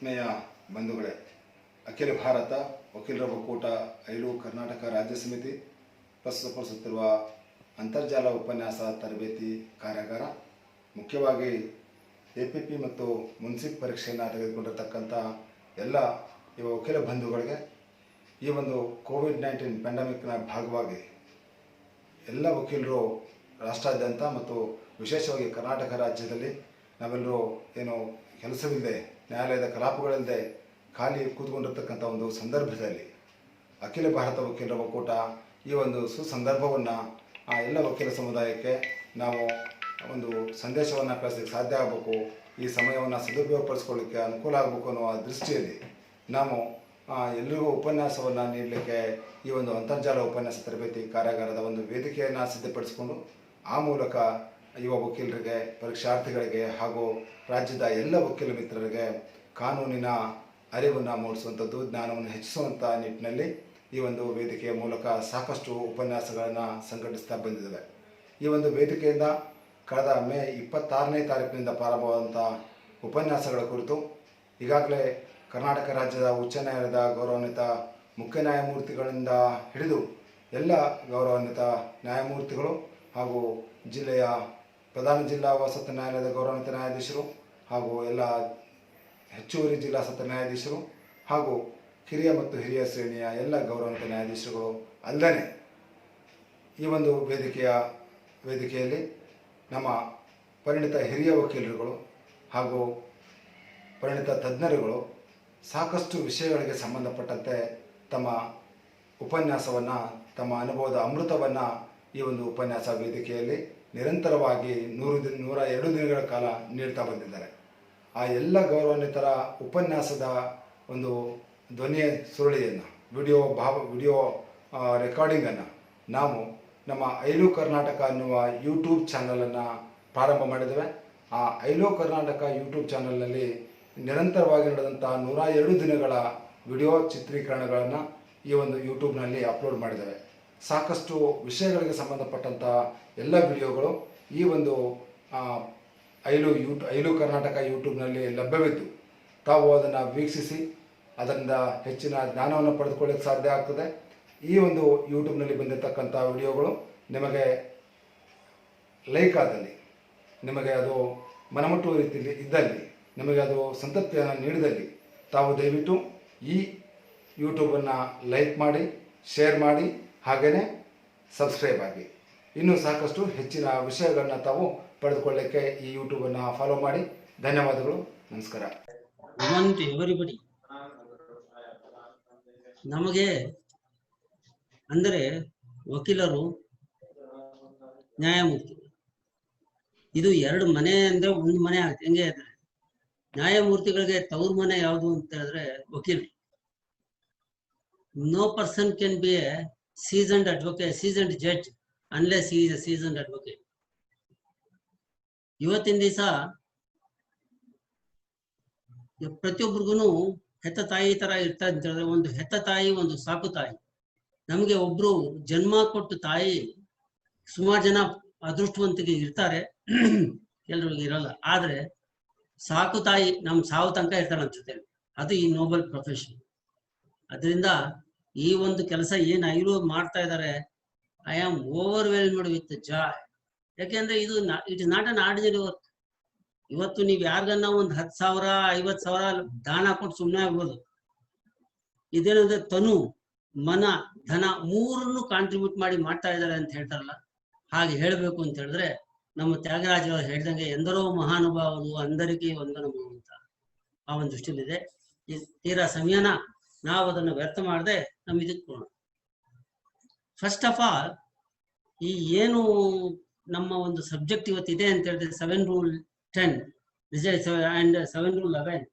ಆತ್ಮೀಯ ಬಂಧುಗಳೇ, ಅಖಿಲ ಭಾರತ ವಕೀಲರ ಒಕ್ಕೂಟ ಐಲು ಕರ್ನಾಟಕ ರಾಜ್ಯ ಸಮಿತಿ ಪ್ರಸ್ತುತಪಡಿಸುತ್ತಿರುವ ಅಂತರ್ಜಾಲ ಉಪನ್ಯಾಸ ತರಬೇತಿ ಕಾರ್ಯಾಗಾರ, ಮುಖ್ಯವಾಗಿ APP ಮತ್ತು ಮುನ್ಸಿಪ್ ಪರೀಕ್ಷೆಯನ್ನು ತೆಗೆದುಕೊಂಡಿರ್ತಕ್ಕಂಥ ಎಲ್ಲ ವಕೀಲ ಬಂಧುಗಳಿಗೆ ಈ ಒಂದು ಕೋವಿಡ್-19 ಪ್ಯಾಂಡಮಿಕ್ನ ಭಾಗವಾಗಿ ಎಲ್ಲ ವಕೀಲರು ರಾಷ್ಟ್ರಾದ್ಯಂತ ಮತ್ತು ವಿಶೇಷವಾಗಿ ಕರ್ನಾಟಕ ರಾಜ್ಯದಲ್ಲಿ ನಾವೆಲ್ಲರೂ ಏನು ಕೆಲಸವಿಲ್ಲದೆ, ನ್ಯಾಯಾಲಯದ ಕಲಾಪಗಳಿಲ್ಲದೆ ಖಾಲಿ ಕೂತ್ಕೊಂಡಿರ್ತಕ್ಕಂಥ ಒಂದು ಸಂದರ್ಭದಲ್ಲಿ ಅಖಿಲ ಭಾರತ ವಕೀಲರ ಒಕ್ಕೂಟ ಈ ಒಂದು ಸುಸಂದರ್ಭವನ್ನು ಎಲ್ಲ ವಕೀಲ ಸಮುದಾಯಕ್ಕೆ ನಾವು ಒಂದು ಸಂದೇಶವನ್ನು ಕಳಿಸಲಿಕ್ಕೆ ಸಾಧ್ಯ ಆಗಬೇಕು, ಈ ಸಮಯವನ್ನು ಸದುಪಯೋಗಪಡಿಸ್ಕೊಳ್ಳಿಕ್ಕೆ ಅನುಕೂಲ ಆಗಬೇಕು ಅನ್ನುವ ದೃಷ್ಟಿಯಲ್ಲಿ ನಾವು ಎಲ್ರಿಗೂ ಉಪನ್ಯಾಸವನ್ನು ನೀಡಲಿಕ್ಕೆ ಈ ಒಂದು ಅಂತರ್ಜಾಲ ಉಪನ್ಯಾಸ ತರಬೇತಿ ಕಾರ್ಯಾಗಾರದ ಒಂದು ವೇದಿಕೆಯನ್ನು ಸಿದ್ಧಪಡಿಸಿಕೊಂಡು ಆ ಮೂಲಕ ಯುವ ವಕೀಲರಿಗೆ, ಪರೀಕ್ಷಾರ್ಥಿಗಳಿಗೆ ಹಾಗೂ ರಾಜ್ಯದ ಎಲ್ಲ ವಕೀಲ ಮಿತ್ರರಿಗೆ ಕಾನೂನಿನ ಅರಿವನ್ನು ಮೂಡಿಸುವಂಥದ್ದು, ಜ್ಞಾನವನ್ನು ಹೆಚ್ಚಿಸುವಂಥ ನಿಟ್ಟಿನಲ್ಲಿ ಈ ಒಂದು ವೇದಿಕೆಯ ಮೂಲಕ ಸಾಕಷ್ಟು ಉಪನ್ಯಾಸಗಳನ್ನು ಸಂಘಟಿಸ್ತಾ ಬಂದಿದ್ದೇವೆ. ಈ ಒಂದು ವೇದಿಕೆಯಿಂದ ಕಳೆದ ಮೇ 26ನೇ ತಾರೀಕಿನಿಂದ ಪ್ರಾರಂಭವಾದಂಥ ಉಪನ್ಯಾಸಗಳ ಕುರಿತು ಈಗಾಗಲೇ ಕರ್ನಾಟಕ ರಾಜ್ಯದ ಉಚ್ಚ ನ್ಯಾಯಾಲಯದ ಗೌರವಾನ್ವಿತ ಮುಖ್ಯ ನ್ಯಾಯಮೂರ್ತಿಗಳಿಂದ ಹಿಡಿದು ಎಲ್ಲ ಗೌರವಾನ್ವಿತ ನ್ಯಾಯಮೂರ್ತಿಗಳು ಹಾಗೂ ಜಿಲ್ಲೆಯ ಪ್ರಧಾನ ಜಿಲ್ಲಾ ಸತ್ರ ನ್ಯಾಯಾಲಯದ ಗೌರವಾನ್ವಿತ ನ್ಯಾಯಾಧೀಶರು ಹಾಗೂ ಎಲ್ಲ ಹೆಚ್ಚುವರಿ ಜಿಲ್ಲಾ ಸತ್ರ ನ್ಯಾಯಾಧೀಶರು ಹಾಗೂ ಕಿರಿಯ ಮತ್ತು ಹಿರಿಯ ಶ್ರೇಣಿಯ ಎಲ್ಲ ಗೌರವಾನ್ವಿತ ನ್ಯಾಯಾಧೀಶರುಗಳು ಅಲ್ಲದೆ ಈ ಒಂದು ವೇದಿಕೆಯಲ್ಲಿ ನಮ್ಮ ಪರಿಣಿತ ಹಿರಿಯ ವಕೀಲರುಗಳು ಹಾಗೂ ಪರಿಣಿತ ತಜ್ಞರುಗಳು ಸಾಕಷ್ಟು ವಿಷಯಗಳಿಗೆ ಸಂಬಂಧಪಟ್ಟಂತೆ ತಮ್ಮ ಉಪನ್ಯಾಸವನ್ನು, ತಮ್ಮ ಅನುಭವದ ಅಮೃತವನ್ನು ಈ ಒಂದು ಉಪನ್ಯಾಸ ವೇದಿಕೆಯಲ್ಲಿ ನಿರಂತರವಾಗಿ 102 ದಿನಗಳ ಕಾಲ ನೀಡ್ತಾ ಬಂದಿದ್ದಾರೆ. ಆ ಎಲ್ಲ ಗೌರವಾನ್ವಿತರ ಉಪನ್ಯಾಸದ ಒಂದು ಧ್ವನಿಯ ಸುರುಳಿಯನ್ನು, ವಿಡಿಯೋ ರೆಕಾರ್ಡಿಂಗನ್ನು ನಾವು ನಮ್ಮ ಐಲು ಕರ್ನಾಟಕ ಅನ್ನುವ ಯೂಟ್ಯೂಬ್ ಚಾನಲನ್ನು ಪ್ರಾರಂಭ ಮಾಡಿದ್ದೇವೆ. ಆ ಐಲು ಕರ್ನಾಟಕ ಯೂಟ್ಯೂಬ್ ಚಾನಲ್ನಲ್ಲಿ ನಿರಂತರವಾಗಿ ನಡೆದಂಥ 102 ದಿನಗಳ ವಿಡಿಯೋ ಚಿತ್ರೀಕರಣಗಳನ್ನು ಈ ಒಂದು ಯೂಟ್ಯೂಬ್ನಲ್ಲಿ ಅಪ್ಲೋಡ್ ಮಾಡಿದ್ದೇವೆ. ಸಾಕಷ್ಟು ವಿಷಯಗಳಿಗೆ ಸಂಬಂಧಪಟ್ಟಂಥ ಎಲ್ಲ ವಿಡಿಯೋಗಳು ಈ ಒಂದು ಐಲು ಕರ್ನಾಟಕ ಯೂಟ್ಯೂಬ್ನಲ್ಲಿ ಲಭ್ಯವಿದ್ದು ತಾವು ಅದನ್ನು ವೀಕ್ಷಿಸಿ ಅದರಿಂದ ಹೆಚ್ಚಿನ ಜ್ಞಾನವನ್ನು ಪಡೆದುಕೊಳ್ಳಕ್ಕೆ ಸಾಧ್ಯ ಆಗ್ತದೆ. ಈ ಒಂದು ಯೂಟ್ಯೂಬ್ನಲ್ಲಿ ಬಂದಿರತಕ್ಕಂಥ ವಿಡಿಯೋಗಳು ನಿಮಗೆ ಲೈಕ್ ಆದಲ್ಲಿ, ನಿಮಗೆ ಅದು ಮನಮುಟ್ಟುವ ರೀತಿಯಲ್ಲಿ ಇದ್ದಲ್ಲಿ, ನಿಮಗೆ ಅದು ಸಂತೃಪ್ತಿಯನ್ನು ನೀಡಿದಲ್ಲಿ ತಾವು ದಯವಿಟ್ಟು ಈ ಯೂಟ್ಯೂಬನ್ನು ಲೈಕ್ ಮಾಡಿ, ಶೇರ್ ಮಾಡಿ, ಹಾಗೆಯೇ ಸಬ್ಸ್ಕ್ರೈಬ್ ಆಗಿ. ಇನ್ನೂ ಸಾಕಷ್ಟು ಹೆಚ್ಚಿನ ವಿಷಯಗಳನ್ನ ತಾವು ಪಡೆದುಕೊಳ್ಳಲಿಕ್ಕೆ ಈ ಯೂಟ್ಯೂಬನ್ನು ಫಾಲೋ ಮಾಡಿ. ಧನ್ಯವಾದಗಳು, ನಮಸ್ಕಾರ. ಎವರಿಬಡಿ ನಮಗೆ ಅಂದರೆ ವಕೀಲರು, ನ್ಯಾಯಮೂರ್ತಿ, ಇದು ಎರಡು ಮನೆ ಅಂದರೆ ಒಂದು ಮನೆ ಆಗುತ್ತೆ. ಹೆಂಗೆ ಅಂದರೆ ನ್ಯಾಯಮೂರ್ತಿಗಳಿಗೆ ತವ್ರ ಮನೆ ಯಾವುದು ಅಂತ ಹೇಳಿದ್ರೆ ವಕೀಲರು. No person can be a seasoned advocate, seasoned judge unless he is a seasoned advocate. ಇವತ್ತಿನ ದಿವಸ ಪ್ರತಿಯೊಬ್ಬರಿಗೂ ಹೆತ್ತ ತಾಯಿ ತರ ಇರ್ತಾರೆ ಅಂತ ಹೇಳಿದ್ರೆ, ಒಂದು ಹೆತ್ತ ತಾಯಿ, ಒಂದು ಸಾಕು ತಾಯಿ. ನಮಗೆ ಒಬ್ರು ಜನ್ಮ ಕೊಟ್ಟು ತಾಯಿ, ಸುಮಾರು ಜನ ಅದೃಷ್ಟವಂತಿಗೆ ಇರ್ತಾರೆ, ಎಲ್ರಿಗೂ ಇರಲ್ಲ. ಆದ್ರೆ ಸಾಕು ತಾಯಿ ನಮ್ ಸಾವು ತನಕ ಇರ್ತಾರೆ ಅನ್ಸುತ್ತೆ. ಅದು ಈ ನೋಬಲ್ ಪ್ರೊಫೆಷನ್. ಅದರಿಂದ ಈ ಒಂದು ಕೆಲಸ ಏನ್ ಐರು ಮಾಡ್ತಾ ಇದ್ದಾರೆ, I am overwhelmed with Joy. ಯಾಕೆಂದ್ರೆ ಇದು it is not an ordinary work. ಇವತ್ತು ನೀವು ಯಾರಿಗನ್ನ ಒಂದು 10,000 50,000 ದಾನ ಕೊಟ್ಟು ಸುಮ್ಮನೆ ಆಗ್ಬೋದು. ಇದೇನಂದ್ರೆ ತನು, ಮನ, ಧನ ಮೂರನ್ನು ಕಾಂಟ್ರಿಬ್ಯೂಟ್ ಮಾಡಿ ಮಾಡ್ತಾ ಇದ್ದಾರೆ ಅಂತ ಹೇಳ್ತಾರಲ್ಲ, ಹಾಗೆ ಹೇಳಬೇಕು ಅಂತ ಹೇಳಿದ್ರೆ ನಮ್ಮ ತ್ಯಾಗರಾಜ್ ಅವರು ಹೇಳ್ದಂಗೆ ಎಂದರೋ ಮಹಾನುಭಾವರು ಅಂದರಿಗೆ ವಂದನಗಳು ಅಂತ ಆ ಒಂದು ದೃಷ್ಟಿಯಲ್ಲಿದೆ. ತೀರಾ ಸಮಯನ ನಾವು ಅದನ್ನು ವ್ಯರ್ಥ ಮಾಡದೆ ನಮ್ಮ ಇದಕ್ಕೆ ಕೊಡೋಣ. ಫಸ್ಟ್ ಆಫ್ ಆಲ್, ಈ ಏನು ನಮ್ಮ ಒಂದು ಸಬ್ಜೆಕ್ಟ್ ಇವತ್ತಿದೆ ಅಂತ ಹೇಳಿದ್ರೆ 7 Rule 10 and 7 Rule 11,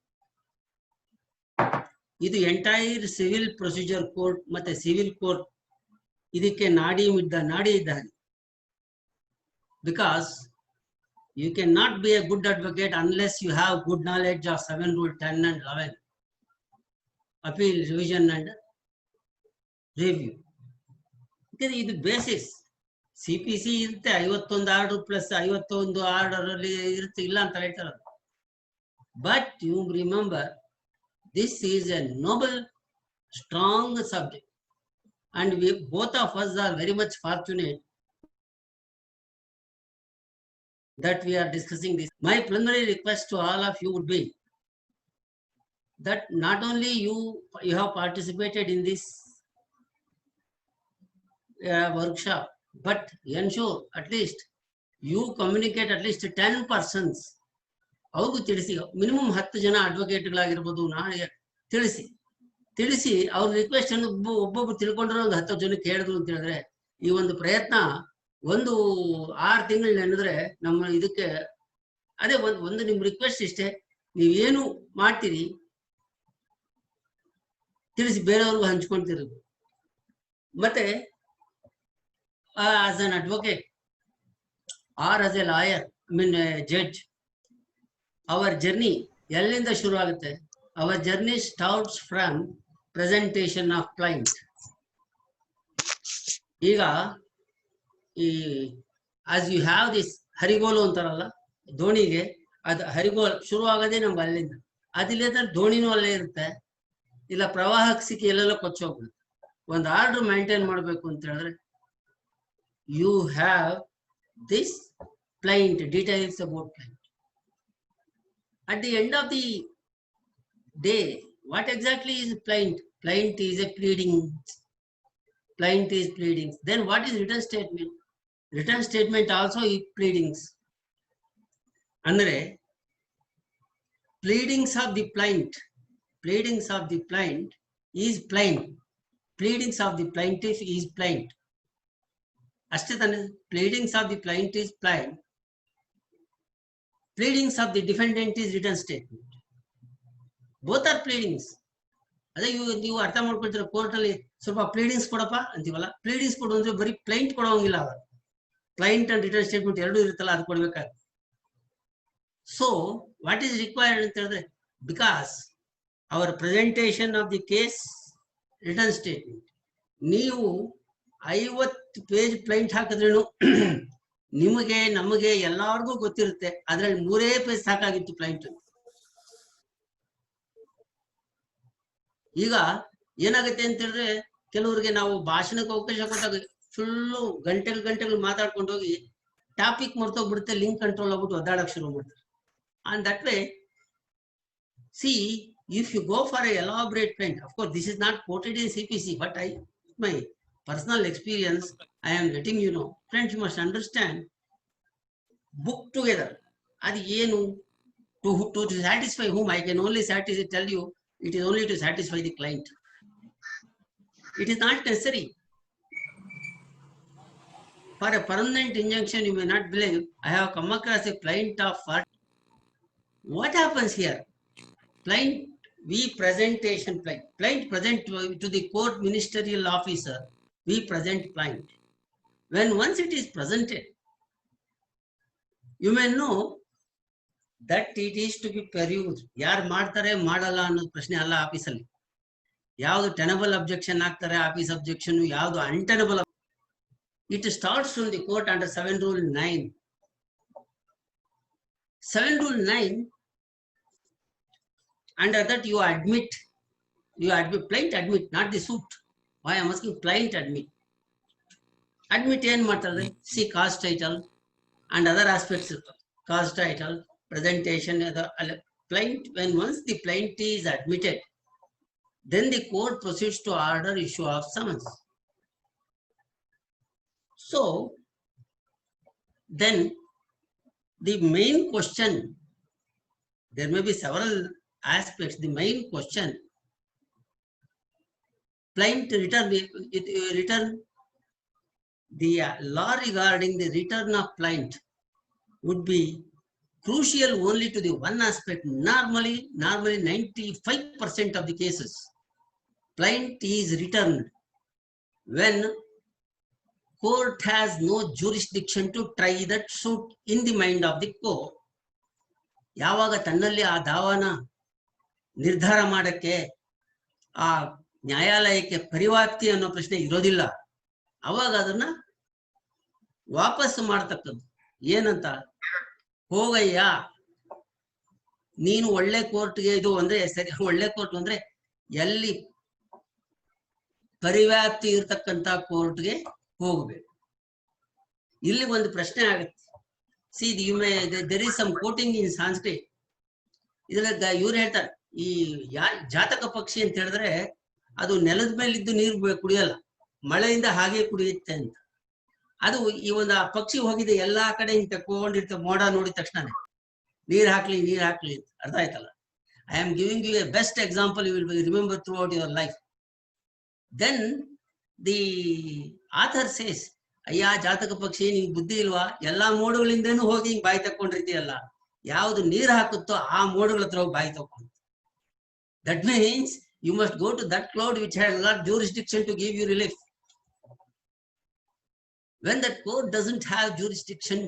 ಇದು ಎಂಟೈರ್ ಸಿವಿಲ್ ಪ್ರೊಸೀಜರ್ ಕೋರ್ಟ್ ಮತ್ತೆ ಸಿವಿಲ್ ಕೋರ್ಟ್ ಇದಕ್ಕೆ ನಾಡಿ ಇದ್ದಾರೆ. Because you can not be a good advocate unless you have good knowledge of 7 Rule 10 and 11, appeal, revision and review. ಇದು ಬೇಸಿಸ್. CPC ಇರುತ್ತೆ, 51 order plus 51 order ಅಲ್ಲಿ ಇರುತ್ತೆ, ಇಲ್ಲ ಅಂತ ಹೇಳ್ತಾರೆ. But you remember This is a noble, strong subject, and we both of us are very much fortunate that we are discussing this. My preliminary request to all of you would be that not only you have participated in this workshop, but ensure at least you communicate at least 10 persons. ಅವ್ರಿಗೂ ತಿಳಿಸಿ, minimum 10 ಜನ ಅಡ್ವೊಕೇಟ್ಗಳಾಗಿರ್ಬೋದು, ನಾಳೆ ತಿಳಿಸಿ ಅವ್ರ request ಅನ್ನು ಒಬ್ಬೊಬ್ರು ತಿಳ್ಕೊಂಡ್ರೆ ಒಂದು 10 ಜನಕ್ಕೆ ಹೇಳಿದ್ರು ಅಂತ ಹೇಳಿದ್ರೆ, ಈ ಒಂದು ಪ್ರಯತ್ನ ಒಂದು 6 ತಿಂಗಳು ನೆನೆದ್ರೆ ನಮ್ಮ ಇದಕ್ಕೆ ಅದೇ ಒಂದು ನಿಮ್ ರಿಕ್ವೆಸ್ಟ್ ಇಷ್ಟೇ, ನೀವೇನು ಮಾಡ್ತೀರಿ ತಿಳಿಸಿ ಬೇರೆಯವ್ರಿಗೂ ಹಂಚ್ಕೊಂತಿರೋದು. ಮತ್ತೆ as an advocate or as a lawyer, I mean a judge, our journey ಎಲ್ಲಿಂದ ಶುರು ಆಗುತ್ತೆ? Our journey starts from presentation of client. ಈಗ ಈ as you have this ಹರಿಗೋಲು ಅಂತಾರಲ್ಲ ದೋಣಿಗೆ, ಅದು ಹರಿಗೋಲು ಶುರು ಆಗೋದೇ ನಮ್ಗೆ ಅಲ್ಲಿಂದ. ಅದಿಲ್ಲದ ದೋಣಿನೂ ಅಲ್ಲೇ ಇರುತ್ತೆ, ಇಲ್ಲ ಪ್ರವಾಹಕ್ಕೆ ಸಿಕ್ಕಿ ಎಲ್ಲೆಲ್ಲ ಕೊಚ್ಚೋಗ್ಬಿಡುತ್ತೆ. ಒಂದು ಆರ್ಡರ್ ಮೇಂಟೈನ್ ಮಾಡಬೇಕು ಅಂತ ಹೇಳಿದ್ರೆ you have this plaint, details about plaint. At the end of the day, what exactly is plaint? Plaint is a pleading. Plaint is pleadings. Then what is written statement? Written statement also is pleadings. Andre pleadings of the plaint. Pleadings of the plaint is plaint. Pleadings of the plaintiff is plaint. ಅಷ್ಟೇ ತಾನೆ. Pleadings of the plaint is plaint, pleadings of the defendant is written statement. Both are pleadings. ಅದೇ ನೀವು ಅರ್ಥ ಮಾಡ್ಕೊಳ್ತೀರ, court ಅಲ್ಲಿ ಸ್ವಲ್ಪ pleadings ಕೊಡಪ್ಪ ಅಂತೀವಲ್ಲ, pleadings ಕೊಡು ಅಂದ್ರೆ ಬರೀ ಪ್ಲೈಂಟ್ ಕೊಡೋಂಗಿಲ್ಲ, ಅವರು ಪ್ಲೈಂಟ್ ಅಂಡ್ ರಿಟರ್ನ್ ಸ್ಟೇಟ್ಮೆಂಟ್ ಎರಡೂ ಇರುತ್ತಲ್ಲ, ಅದು ಕೊಡ್ಬೇಕಾಗುತ್ತೆ. ಸೊ ವಾಟ್ ಈಸ್ ರಿಕ್ವೈರ್ಡ್ ಅಂತ ಹೇಳಿದ್ರೆ, because our presentation of the case, return statement. ನೀವು 50 ಪೇಜ್ ಪ್ಲೈಂಟ್ ಹಾಕಿದ್ರೇನು ನಿಮಗೆ ನಮಗೆ ಎಲ್ಲಾರ್ಗೂ ಗೊತ್ತಿರುತ್ತೆ, ಅದ್ರಲ್ಲಿ 3 ಪೇಜ್ ಸಾಕಾಗಿತ್ತು ಪ್ಲೈಂಟ್. ಈಗ ಏನಾಗುತ್ತೆ ಅಂತ ಹೇಳಿದ್ರೆ, ಕೆಲವರಿಗೆ ನಾವು ಭಾಷಣಕ್ಕೆ ಅವಕಾಶ ಕೊಟ್ಟಾಗ ಫುಲ್ಲು ಗಂಟೆಗಳು ಮಾತಾಡ್ಕೊಂಡು ಹೋಗಿ ಟಾಪಿಕ್ ಮರ್ತೋಗ್ಬಿಡುತ್ತೆ, ಲಿಂಕ್ ಕಂಟ್ರೋಲ್ ಆಗ್ಬಿಟ್ಟು ಒದ್ದಾಡಕ್ ಶುರು ಮಾಡ್ತಾರೆ. And that way C if you go for a elaborate plaint, of course this is not quoted in CPC, but my personal experience I am letting you know. Friends, you must understand, book together adi enu to satisfy whom? I can only tell you it is only to satisfy the client. It is not necessary for a permanent injunction. You may not believe, I have come across a plaint of what happens here. Plaint, we presentation plaint present to the court ministerial officer, we present plaint. When once it is presented, you may know that it is to be perused. ಯಾರು ಮಾಡ್ತಾರೆ ಮಾಡಲ್ಲ ಅನ್ನೋದು ಪ್ರಶ್ನೆ ಅಲ್ಲ ಆಫೀಸಲ್ಲಿ. ಯಾವುದು tenable objection ಆಗ್ತಾರೆ office objection, ಯಾವುದು untenable. It starts from the court under 7 Rule 9. 7 Rule 9, under that you admit, plaint admit, not the suit. Why I am asking, plaint admit. Admit ಏನ್ ಮಾಡ್ತಾರೆ? See cause title and other aspects. Cause title, presentation, plaint. When once the plaint is admitted, then the court proceeds to order issue of summons. So then the main question, there may be several aspects. The main question, plaint return, the law regarding the return of plaint would be crucial only to the one aspect. Normally 95% of the cases, plaint is returned when court has no jurisdiction to try that suit in the mind of the court. ಯಾವಾಗ ತನ್ನಲ್ಲಿ ಆ ದಾವಾನ ನಿರ್ಧಾರ ಮಾಡಕ್ಕೆ ಆ ನ್ಯಾಯಾಲಯಕ್ಕೆ ಪರಿವಾಕ್ತಿ ಅನ್ನೋ ಪ್ರಶ್ನೆ ಇರೋದಿಲ್ಲ, ಅವಾಗ ಅದನ್ನ ವಾಪಸ್ ಮಾಡ್ತಕ್ಕದ್ದು. ಏನಂತ? ಹೋಗಯ್ಯ, ನೀನು ಒಳ್ಳೆ ಕೋರ್ಟ್ಗೆ ಇದು ಅಂದ್ರೆ ಸರಿ, ಒಳ್ಳೆ ಕೋರ್ಟ್ ಅಂದ್ರೆ ಎಲ್ಲಿ ಪರಿವ್ಯಾಪ್ತಿ ಇರ್ತಕ್ಕಂತ ಕೋರ್ಟ್ಗೆ ಹೋಗ್ಬೇಕು. ಇಲ್ಲಿ ಒಂದು ಪ್ರಶ್ನೆ ಆಗುತ್ತೆ. See there is some quoting in Sanskrit. ಇದ್ರಾಗ ಇವ್ರು ಹೇಳ್ತಾರೆ, ಈ ಜಾತಕ ಪಕ್ಷಿ ಅಂತ ಹೇಳಿದ್ರೆ ಅದು ನೆಲದ ಮೇಲಿದ್ದು ನೀರು ಕುಡಿಯಲ್ಲ, ಮಳೆಯಿಂದ ಹಾಗೆ ಕುಡಿಯುತ್ತೆ ಅಂತ. ಅದು ಈ ಒಂದು ಆ ಪಕ್ಷಿ ಹೋಗಿದೆ ಎಲ್ಲಾ ಕಡೆ ಹಿಂಗ್ ತಕೊಂಡಿರ್ತ, ಮೋಡ ನೋಡಿದ ತಕ್ಷಣ ನೀರ್ ಹಾಕ್ಲಿ ಅಂತ. ಅರ್ಥ ಆಯ್ತಲ್ಲ? I am giving you a best example, you will remember throughout your life. Then the author says, ಅಯ್ಯ ಜಾತಕ ಪಕ್ಷಿ ನಿಂಗೆ ಬುದ್ಧಿ ಇಲ್ವಾ, ಎಲ್ಲಾ ಮೋಡಗಳಿಂದನೂ ಹೋಗಿ ಹಿಂಗ್ ಬಾಯಿ ತಕೊಂಡಿರ್ತೀಯಲ್ಲ, ಯಾವ್ದು ನೀರ್ ಹಾಕುತ್ತೋ ಆ ಮೋಡಗಳ ಹತ್ರ ಹೋಗಿ ಬಾಯಿ ತಕೊಂಡು. That means you must go to that cloud which has got jurisdiction to give you relief. When that court doesn't have jurisdiction,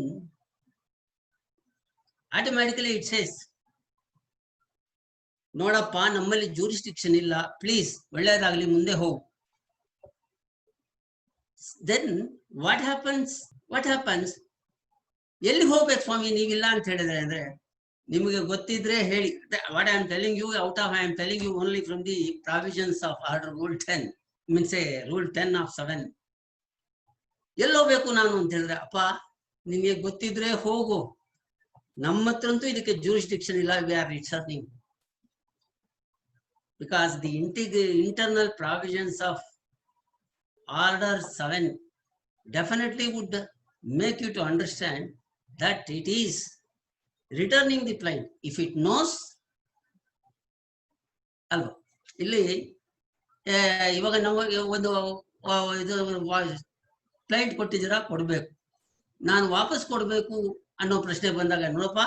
automatically it says, ನೋಡಪ್ಪ ನಮ್ಮಲ್ಲಿ jurisdiction ಇಲ್ಲ, ಪ್ಲೀಸ್ ಒಳ್ಳೇದಾಗ್ಲಿ ಮುಂದೆ ಹೋಗು. Then what happens? ಎಲ್ಲಿ ಹೋಗ್ಬೇಕು ಸ್ವಾಮಿ ನೀವಿಲ್ಲ ಅಂತ ಹೇಳಿದ್ರೆ ಅಂದ್ರೆ, ನಿಮಗೆ ಗೊತ್ತಿದ್ರೆ ಹೇಳಿ. What I am telling you I am telling you only from the provisions of Order Rule 10, means Rule 10 of 7. ಎಲ್ಲಿ ಹೋಗ್ಬೇಕು ನಾನು ಅಂತ ಹೇಳಿದ್ರೆ, ಅಪ್ಪ ನಿಮಗೆ ಗೊತ್ತಿದ್ರೆ ಹೋಗು, ನಮ್ಮ ಹತ್ರಂತೂ ಇದಕ್ಕೆ jurisdiction ಇಲ್ಲ, we are returning. Because the internal provisions of Order 7 definitely would make you to understand that it is returning the plaint if it knows. ಅಲ್ವಾ? ಇಲ್ಲಿ ಇವಾಗ ನಾವು ಒಂದು ಇದು ಕ್ಲೈಂಟ್ ಕೊಟ್ಟಿದ್ದೀರಾ, ಕೊಡ್ಬೇಕು, ನಾನು ವಾಪಸ್ ಕೊಡ್ಬೇಕು ಅನ್ನೋ ಪ್ರಶ್ನೆ ಬಂದಾಗ, ನೋಡಪ್ಪ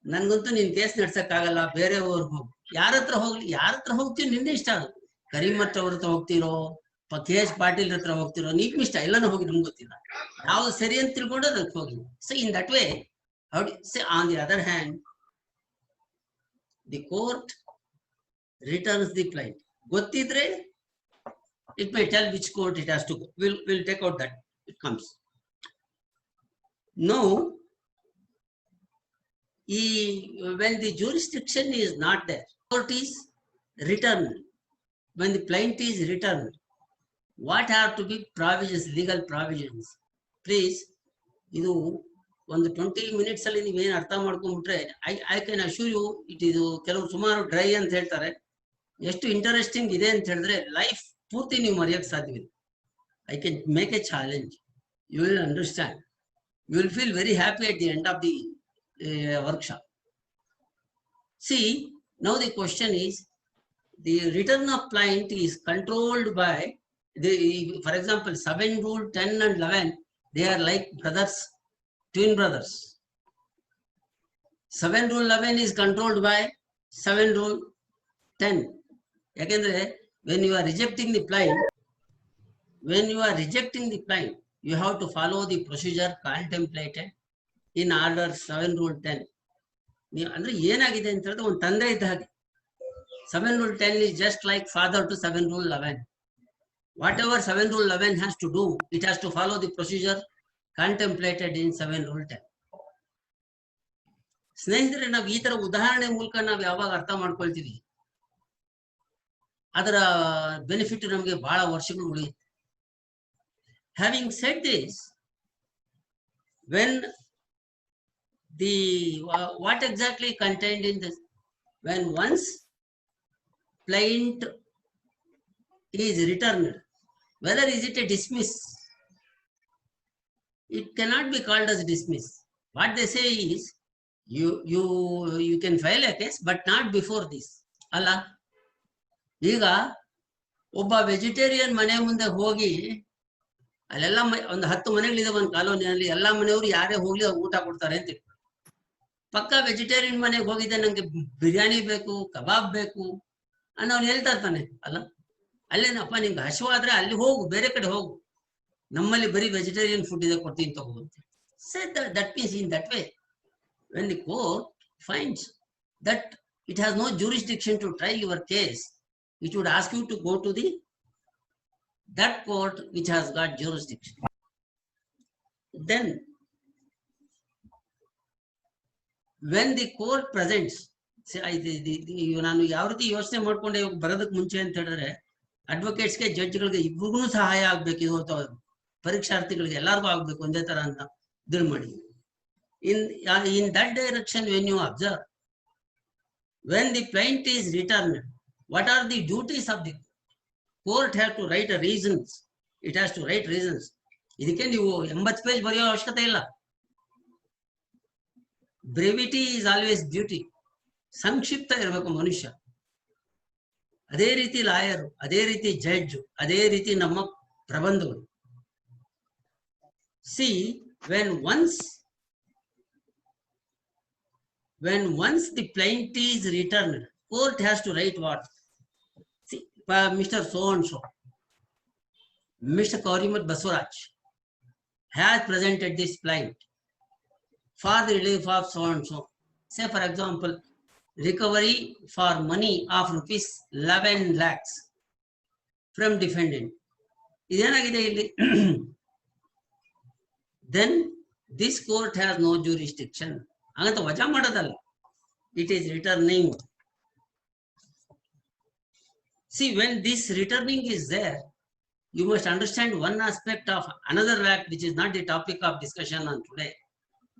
ನನ್ಗಂತೂ ನಿನ್ ಕೇಸ್ ನಡ್ಸಕ್ಕಾಗಲ್ಲ, ಬೇರೆ ಊರ್ಗೆ ಹೋಗು. ಯಾರ ಹತ್ರ ಹೋಗ್ತೀವಿ ನಿನ್ನೆ ಇಷ್ಟ. ಅದು ಕರೀಮಠ್ ಅವ್ರ ಹತ್ರ ಹೋಗ್ತಿರೋ, KH ಪಾಟೀಲ್ ಹತ್ರ ಹೋಗ್ತಿರೋ, ನೀಕ್ ಇಷ್ಟ, ಎಲ್ಲಾನು ಹೋಗಿ, ನಮ್ಗೆ ಗೊತ್ತಿಲ್ಲ ಯಾವ್ದು ಸರಿ ಅಂತ ತಿಳ್ಕೊಂಡು ಅದಕ್ಕೆ ಹೋಗಿ. So in that way, how do you say, on the other hand, the court returns the plaint. ಗೊತ್ತಿದ್ರೆ it may tell which court it has to go. We'll take out that it comes. Now, when the jurisdiction is not there, court is returned. When the plaint is returned, what have to be provisions, legal provisions? Please, ಇದು ಒಂದು 20 minutes ಅಲ್ಲಿ ನೀವೇನು ಅರ್ಥ ಮಾಡ್ಕೊಂಡ್ಬಿಟ್ರೆ, I can assure you it ಇದು. ಕೆಲವರು ಸುಮಾರು dry ಅಂತ ಹೇಳ್ತಾರೆ, ಎಷ್ಟು ಇಂಟರೆಸ್ಟಿಂಗ್ ಇದೆ ಅಂತ ಹೇಳಿದ್ರೆ ಲೈಫ್ ಪೂರ್ತಿ ನೀವು ಮರೆಯಕ್ಕೆ ಸಾಧ್ಯವಿದೆ. I can make a challenge, you will understand, you will feel very happy at the end of the workshop. See, now the question is, the return of plaint is controlled by for example 7 Rule 10 and 11, they are like brothers, twin brothers. 7 Rule 11 is controlled by 7 Rule 10. Yakendre when you are rejecting the plaint, you have to follow the procedure contemplated in Order 7 Rule 10. ಅಂದ್ರೆ ಏನಾಗಿದೆ ಅಂತ ಹೇಳಿದ್ರೆ, ಒಂದು ತಂದೆ ಇದ್ದ ಹಾಗೆ 7 Rule 10 is just like father to 7 Rule 11. Whatever 7 Rule 11 has to do, it has to follow the procedure contemplated in 7 Rule 10. ಸ್ನೇಹಿತರೆ, ನಾವು ಈ ತರ ಉದಾಹರಣೆ ಮೂಲಕ ನಾವು ಯಾವಾಗ ಅರ್ಥ ಮಾಡ್ಕೊಳ್ತೀವಿ, ಅದರ ಬೆನಿಫಿಟ್ ನಮಗೆ ಬಹಳ ವರ್ಷಗಳು ಉಳಿಯುತ್ತೆ. Having said this, when what exactly contained in this, when once plaint is returned, whether is it a dismiss, it cannot be called as dismiss. What they say is, you can file a case but not before this. ಅಲ್ಲ, ಈಗ ಒಬ್ಬ vegetarian ಮನೆ ಮುಂದೆ ಹೋಗಿ, ಅಲ್ಲೆಲ್ಲ ಒಂದು 10 ಮನೆಗಳಿದೆ ಒಂದು ಕಾಲೋನಿಯಲ್ಲಿ, ಎಲ್ಲಾ ಮನೆಯವರು ಯಾರೇ ಹೋಗ್ಲಿ ಊಟ ಕೊಡ್ತಾರೆ ಅಂತ. ಪಕ್ಕ ವೆಜಿಟೇರಿಯನ್ ಮನೆಗೆ ಹೋಗಿದ್ದೆ, ನಂಗೆ ಬಿರಿಯಾನಿ ಬೇಕು, ಕಬಾಬ್ ಬೇಕು ಅನ್ನೋನು ಹೇಳ್ತಾ ಇರ್ತಾನೆ. ಅಲ್ಲ, ಅಲ್ಲೇನಪ್ಪ ನಿಮ್ಗೆ ಹಸಿವಾದ್ರೆ ಅಲ್ಲಿ ಹೋಗು, ಬೇರೆ ಕಡೆ ಹೋಗು, ನಮ್ಮಲ್ಲಿ ಬರೀ ವೆಜಿಟೇರಿಯನ್ ಫುಡ್ ಇದೆ, ಕೊಡ್ತೀನಿ ತಗೋ. That means in that way, when the court finds that it has no jurisdiction to try your case, it would ask you to go to that court which has got jurisdiction. Then when the court presents, ನಾನು ಯಾವ ರೀತಿ ಯೋಚನೆ ಮಾಡ್ಕೊಂಡೆ ಬರೋದಕ್ಕೆ ಮುಂಚೆ ಅಂತ ಹೇಳಿದ್ರೆ, ಅಡ್ವೊಕೇಟ್ಸ್ಗೆ ಜಡ್ಜ್ಗಳಿಗೆ ಇಬ್ರಿಗೂ ಸಹಾಯ ಆಗ್ಬೇಕು, ಇದು ಪರೀಕ್ಷಾರ್ಥಿಗಳಿಗೆ ಎಲ್ಲರಿಗೂ ಆಗ್ಬೇಕು ಒಂದೇ ತರ ಅಂತ ಇದನ್ನ ಮಾಡಿ. In that direction, when you observe, when the plaint is returned, what are the duties of the court? Have to write reasons. It has to write reasons. ಇದಕ್ಕೆ ನೀವು 80 ಪೇಜ್ ಬರೆಯೋ ಅವಶ್ಯಕತೆ ಇಲ್ಲ. Brevity is always beauty. ಸಂಕ್ಷಿಪ್ತ ಇರಬೇಕು ಮನುಷ್ಯ. ಅದೇ ರೀತಿ ಲಾಯರ್, ಅದೇ ರೀತಿ ಜಡ್ಜ್, ಅದೇ ರೀತಿ ನಮ್ಮ ಪ್ರಬಂಧಗಳು. See, when once the plaint is returned, court has to write what? See, Mr. So and so, Mr. Kaurimat Baswaraj has presented this plaint for the relief of so and so. Say for example, recovery for money of rupees 11 lakhs from defendant. ಇದೇನಾಗಿದೆ ಇಲ್ಲಿ? Then this court has no jurisdiction. ಹಾಗಂತ ವಜಾ ಮಾಡೋದಲ್ಲ. It is returning. See, when this returning is there, you must understand one aspect of another act which is not the topic of discussion on today,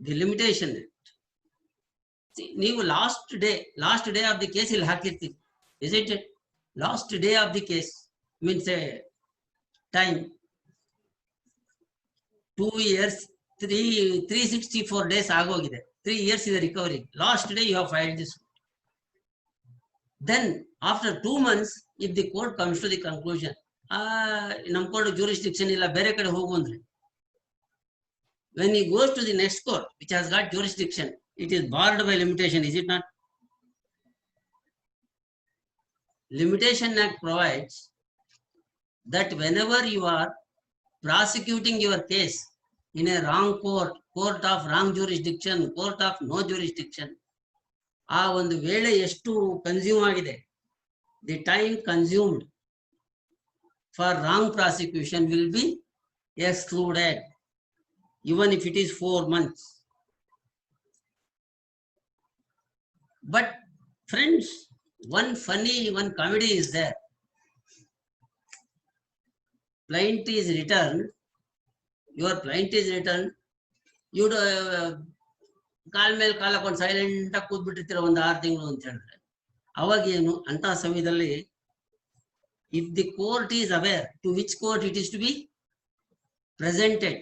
the limitation act. See, ನೀವು last day of the case ಇಲ್ಲಿ ಹಾಕಿರ್ತೀವಿ, isn't it? Last day of the case means a time 2 years, 364 days ಆಗೋಗಿದೆ. 3 years is the recovery. Last day you have filed this. Then after 2 months, if the court comes to the conclusion, ನಮ್ಮ court jurisdiction ಇಲ್ಲ, ಬೇರೆ ಕಡೆ ಹೋಗು ಅಂದ್ರೆ, when he goes to the next court which has got jurisdiction, it is barred by limitation, is it not? Limitation Act provides that whenever you are prosecuting your case in a wrong court, court of wrong jurisdiction, court of no jurisdiction, ಆ ಒಂದು ವೇಳೆ ಎಷ್ಟು consume ಆಗಿದೆ, the time consumed for wrong prosecution will be excluded, even if it is 4 months. But friends, one comedy is there. Plaint is returned, your plaint is returned, you ಕಾಲ್ ಮೇಲೆ ಕಾಲ್ ಹಾಕೊಂಡು silent ಆಗಿ ಕೂತ್ಬಿಟ್ಟಿರ್ತೀರ 1-6 ತಿಂಗಳು ಅಂತ ಹೇಳಿದ್ರೆ, ಅವಾಗ ಏನು ಅಂತ ಸಮಯದಲ್ಲಿ if the court is aware to which court it is to be presented,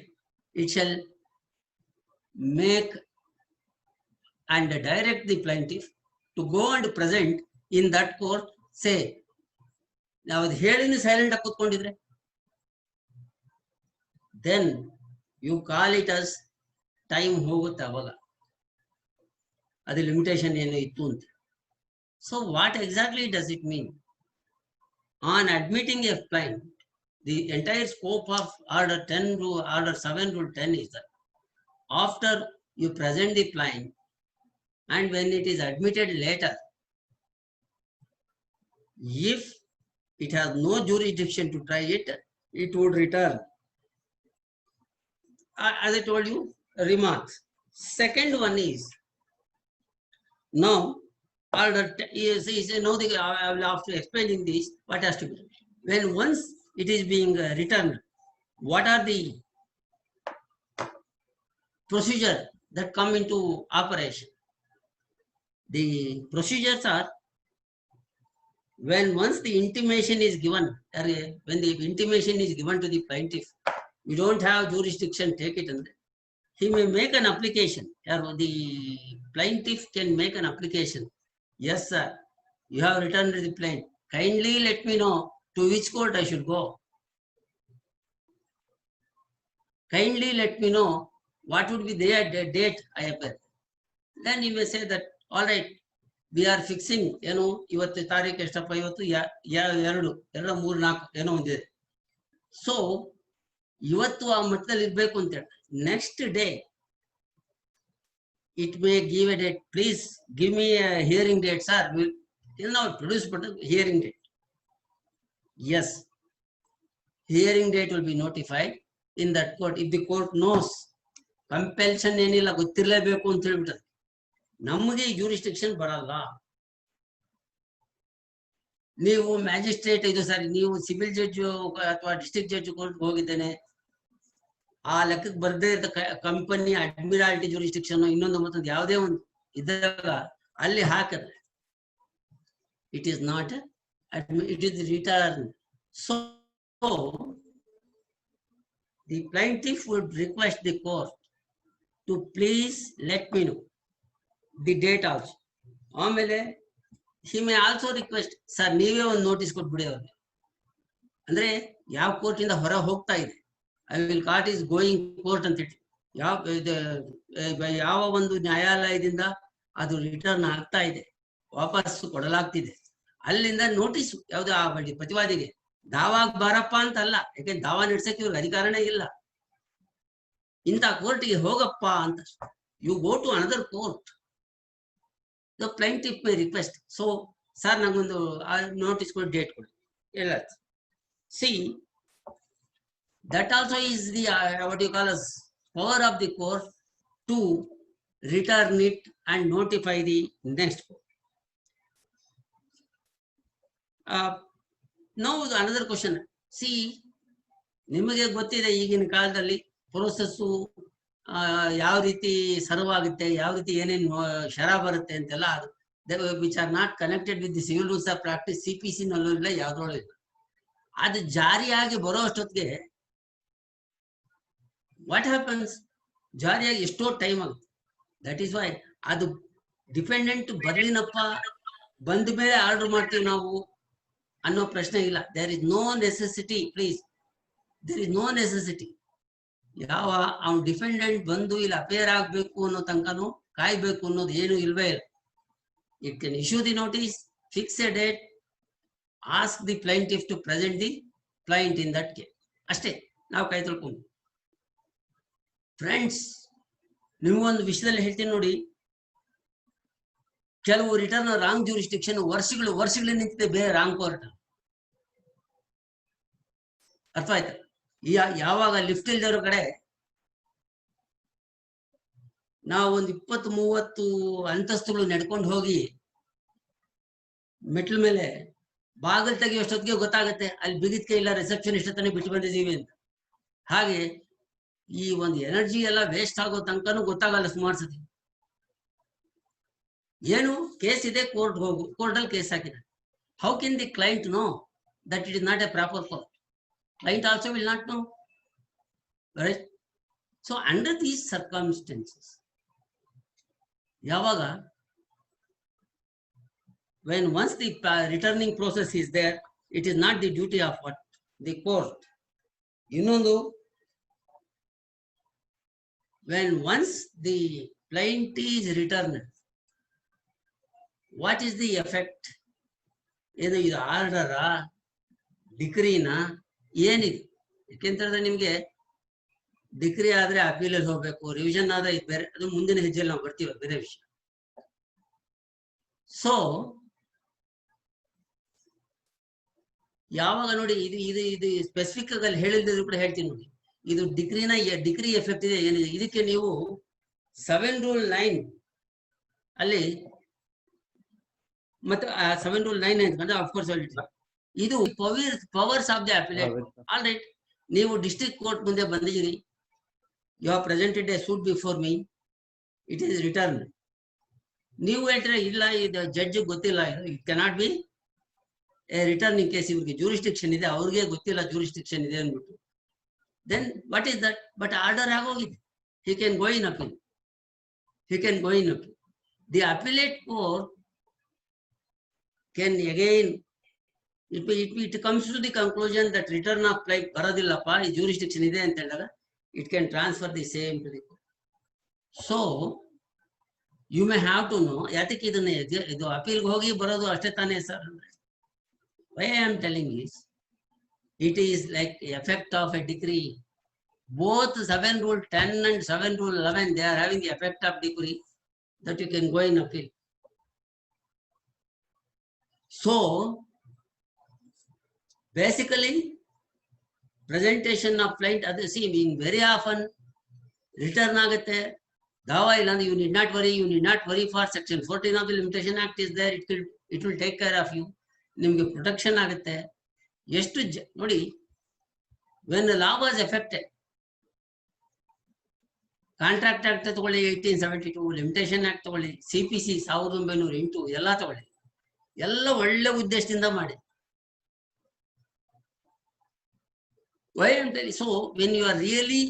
it shall make and direct the plaintiff to go and present in that court. Say, ನಾವು ಅದು ಹೇಳಿನ ಸೈಲೆಂಟ್ ಆಗಿ ಕೂತ್ಕೊಂಡಿದ್ರೆ, then you call it as time ಹೋಗುತ್ತೆ ಅವಾಗ, ಅದು limitation ಏನು ಇತ್ತು ಅಂತ. So what exactly does it mean? On admitting a plaint, the entire scope of order 10 to order 7 rule 10 is that after you present the plaint and when it is admitted later, if it has no jurisdiction to try it, it would return. As I told you, remarks. Second one is, now order is now I will have to explain in this what has to be. When once it is being returned, what are the procedure that come into operation? The procedures are, when once the intimation is given, when the intimation is given to the plaintiff, you don't have jurisdiction, take it, and he may make an application, or the plaintiff can make an application. Yes, sir, you have returned the plaint. Kindly let me know to which court I should go. Kindly let me know what would be their date I appear. Then you may say that, all right, we are fixing, ಇವತ್ತು ತಾರೀಕು ಎಷ್ಟಪ್ಪ, ಇವತ್ತು 2, 3, 4 ಏನೋ ಒಂದಿದೆ. So ಇವತ್ತು ಆ ಮಟ್ಟದಲ್ಲಿ ಇರ್ಬೇಕು ಅಂತೇಳಿ, next day it may give a date, please give me a hearing date, sir. Till now produce but hearing date. Yes, hearing date will be notified in that court. If the court knows, compulsion ಏನಿಲ್ಲ, ಗೊತ್ತಿರಲೇಬೇಕು ಅಂತ ಹೇಳ್ಬಿಟ್ಟದೆ. ನಮಗೆ jurisdiction ಬರಲ್ಲ. ನೀವು magistrate ಇದು ಸರಿ, ನೀವು civil judge ಅಥವಾ district judge court ಹೋಗಿದ್ದೇನೆ, ಆ ಲೆಕ್ಕಕ್ಕೆ ಬರ್ದೇ ಇದ್ದ ಕಂಪನಿ ಅಡ್ಮಿರಾಲಿಟಿ ಜ್ಯೂರಿಸ್ಡಿಕ್ಷನ್ ಇನ್ನೊಂದು ಮತ್ತೊಂದು ಯಾವುದೇ ಒಂದು ಇದ್ದಾಗ ಅಲ್ಲಿ ಹಾಕಿದ್ರೆ it is not it is return. So the plaintiff would request the court to please let me know the date also. ಆಮೇಲೆ he may also request, sir ನೀವೇ ಒಂದು ನೋಟಿಸ್ ಕೊಟ್ಬಿಡಿ ಅವ್ರಿಗೆ, ಅಂದ್ರೆ ಯಾವ ಕೋರ್ಟ್ ಇಂದ ಹೊರ ಹೋಗ್ತಾ ಇದೆ, I will court is going court ಅಂತ ಹೇಳಿ, ಯಾವ ಒಂದು ನ್ಯಾಯಾಲಯದಿಂದ ಅದು ರಿಟರ್ನ್ ಆಗ್ತಾ ಇದೆ, ವಾಪಸ್ ಕೊಡಲಾಗ್ತಿದೆ, ಅಲ್ಲಿಂದ ನೋಟಿಸ್ ಯಾವ್ದು ಆ ಪ್ರತಿವಾದಿಗೆ ದಾವಾಗ ಬಾರಪ್ಪ ಅಂತ ಅಲ್ಲ, ಯಾಕೆಂದ್ರೆ ದಾವಾ ನಡೆಸಕ್ಕೆ ಇವ್ರಿಗೆ ಅಧಿಕಾರನೇ ಇಲ್ಲ, ಇಂಥ ಕೋರ್ಟ್ಗೆ ಹೋಗಪ್ಪ ಅಂತ. You go to another court, the plaintiff may request, so sir nangondu notice ಕೊಡಿ, ಡೇಟ್ ಕೊಡಿ ಎಲ್ಲ. See, that also is the what you call as power of the court to return it and notify the next court. Now another question, see, ನಿಮಗೆ ಗೊತ್ತಿದೆ ಈಗಿನ ಕಾಲದಲ್ಲಿ process ಯಾವ ರೀತಿ serve ಆಗುತ್ತೆ, ಯಾವ ರೀತಿ ಏನೇನು ಶರ ಬರುತ್ತೆ ಅಂತೆಲ್ಲ, ಅದು which are not connected with the civil rules of practice, CPC ನಲ್ಲೂ ಇಲ್ಲ, ಯಾವ್ದ್ರಲ್ಲೂ ಇಲ್ಲ. ಅದು ಜಾರಿಯಾಗಿ ಬರೋ ಅಷ್ಟೊತ್ತಿಗೆ ವಾಟ್ ಹ್ಯಾಪನ್ಸ್, ಜಾರಿಯಾಗಿ ಎಷ್ಟೋ ಟೈಮ್ ಆಗುತ್ತೆ. ದಟ್ ಈಸ್ ವೈ ಅದು ಡಿಪೆಂಡೆಂಟ್ ಬರ್ಲಿನಪ್ಪ, ಬಂದ ಮೇಲೆ ಆರ್ಡರ್ ಮಾಡ್ತೀವಿ ನಾವು ಅನ್ನೋ ಪ್ರಶ್ನೆ ಇಲ್ಲ. There is no necessity, please, there is no necessity. ಯಾವ ಅವ್ನು ಡಿಫೆಂಡೆಂಟ್ ಬಂದು ಇಲ್ಲಿ ಅಪೇರ್ ಆಗ್ಬೇಕು ಅನ್ನೋ ತನಕನೂ ಕಾಯ್ಬೇಕು ಅನ್ನೋದು ಏನು ಇಲ್ವೇ ಇಲ್ಲ. It can issue the notice, fix a date, ask the plaintiff to present the client in that case, ಅಷ್ಟೇ ನಾವು ಕೈ ತೊಳ್ಕೊಂಡು. ಫ್ರೆಂಡ್ಸ್, ನೀವೊಂದು ವಿಷಯದಲ್ಲಿ ಹೇಳ್ತೀನಿ ನೋಡಿ, ಕೆಲವು ರಿಟರ್ನ್ ರಾಂಗ್ ಜ್ಯೂರಿಸ್ಡಿಕ್ಷನ್ ವರ್ಷಗಳು ನಿಂತಿದೆ ಬೇರೆ ರಾಂಗ್ ಕೋರ್ಟ್. ಅರ್ಥ ಆಯ್ತಾ? ಯಾವಾಗ ಲಿಫ್ಟ್ ಇಲ್ದಿರೋ ಕಡೆ ನಾವು ಒಂದು 20-30 ಅಂತಸ್ತುಗಳು ನಡ್ಕೊಂಡು ಹೋಗಿ ಮೆಟ್ಲ ಮೇಲೆ ಬಾಗಿಲು ತೆಗೆಯೋಷ್ಟೊತ್ತಿಗೆ ಗೊತ್ತಾಗುತ್ತೆ ಅಲ್ಲಿ ಬಿಗಿದ್ಕೆ ಇಲ್ಲ, ರಿಸೆಪ್ಷನ್ ಇಷ್ಟೊತ್ತನೇ ಬಿಟ್ಟು ಬಂದಿದ್ದೀವಿ ಅಂತ. ಹಾಗೆ ಈ ಒಂದು ಎನರ್ಜಿ ಎಲ್ಲ ವೇಸ್ಟ್ ಆಗೋ ತನಕನೂ ಗೊತ್ತಾಗಲ್ಲ ಸುಮಾರು ಸತಿ. ಏನು ಕೇಸ್ ಇದೆ, ಕೋರ್ಟ್ ಹೋಗು, ಕೋರ್ಟಲ್ಲಿ ಕೇಸ್ ಹಾಕಿದೆ. How can the client no that it is not A proper court? Client also will not know, right? So under these circumstances, yavaga, when once the returning process is there, it is not the duty of what the court. Innondu, when once the plaintiff is returned, what is the effect? Either ಇದು order, ಡಿಕ್ರಿನ, ಏನಿದೆ? ಯಾಕೆಂತಂದ್ರೆ ನಿಮ್ಗೆ degree ಆದ್ರೆ ಅಪೀಲಲ್ಲಿ ಹೋಗ್ಬೇಕು, revision ಆದ್ರೆ ಬೇರೆ, ಅದು ಮುಂದಿನ ಹೆಜ್ಜೆಯಲ್ಲಿ ನಾವು ಬರ್ತೀವಿ, ಬೇರೆ ವಿಷಯ. ಸೊ ಯಾವಾಗ ನೋಡಿ, ಇದು ಸ್ಪೆಸಿಫಿಕ್ ಆಗಿ ಹೇಳಿದ್ರು ಕೂಡ ಹೇಳ್ತೀನಿ ನೋಡಿ, ಇದು ಡಿಗ್ರಿ ಎಫೆಕ್ಟ್ ಇದೆ ಏನಿದೆ, ಇದಕ್ಕೆ ನೀವು 7 Rule 9 ಅಲ್ಲಿ ಮತ್ತೆ 7 Rule 9 ಅಂತ ಅಫ್ಕೋರ್ಸ್ ಹೇಳಿದ್ರು, ಇದು powers of the appellate. All right, ನೀವು ಡಿಸ್ಟ್ರಿಕ್ಟ್ ಕೋರ್ಟ್ ಮುಂದೆ ಬಂದಿದ್ದೀರಿ, you have presented a suit before me, it is return. ನೀವು ಹೇಳ್ತೀರಾ ಇಲ್ಲ, ಇದು ಜಡ್ಜ್ ಗೊತ್ತಿಲ್ಲ, it cannot be a returning case, ಇವ್ರಿಗೆ ಜೂರಿಸ್ಡಿಕ್ಷನ್ ಇದೆ, ಅವ್ರಿಗೆ ಗೊತ್ತಿಲ್ಲ ಜೂರಿಸ್ಡಿಕ್ಷನ್ ಇದೆ ಅಂದ್ಬಿಟ್ಟು. Then what is that? But order ಆಗೋಗಿದೆ, he can go in appeal, he can go in appeal. The appellate court can again, it comes to the conclusion that return of claim baradillappa, ಈ jurisdiction ಇದೆ ಅಂತ ಹೇಳಿದಾಗ it can transfer the same to the court. So you may have to know, ಯಾತಕ್ಕೆ ಇದನ್ನ ಇದು appeal ಹೋಗಿ ಬರೋದು ಅಷ್ಟೇ ತಾನೇ ಸರ್ ಅಂದ್ರೆ, why I am telling is it is like effect of a decree. Both 7 Rule 10 and 7 Rule 11, they are having the effect of decree that you can go in appeal. So basically, presentation of plaint, see, being very often return ಆಗುತ್ತೆ, Dawa illand, you need not worry. You need not worry for Section 14 of the Limitation Act is there. It will take care of you. ನಿಮ್ಗೆ protection ಆಗುತ್ತೆ. ಎಷ್ಟು ನೋಡಿ, when the law was affected, contract act ತಗೊಳ್ಳಿ 1872, limitation act ತಗೊಳ್ಳಿ, CPC 1908 ಎಲ್ಲ ತಗೊಳ್ಳಿ, ಎಲ್ಲ ಒಳ್ಳೆ ಉದ್ದೇಶದಿಂದ ಮಾಡಿ. Why am I telling? So when you are really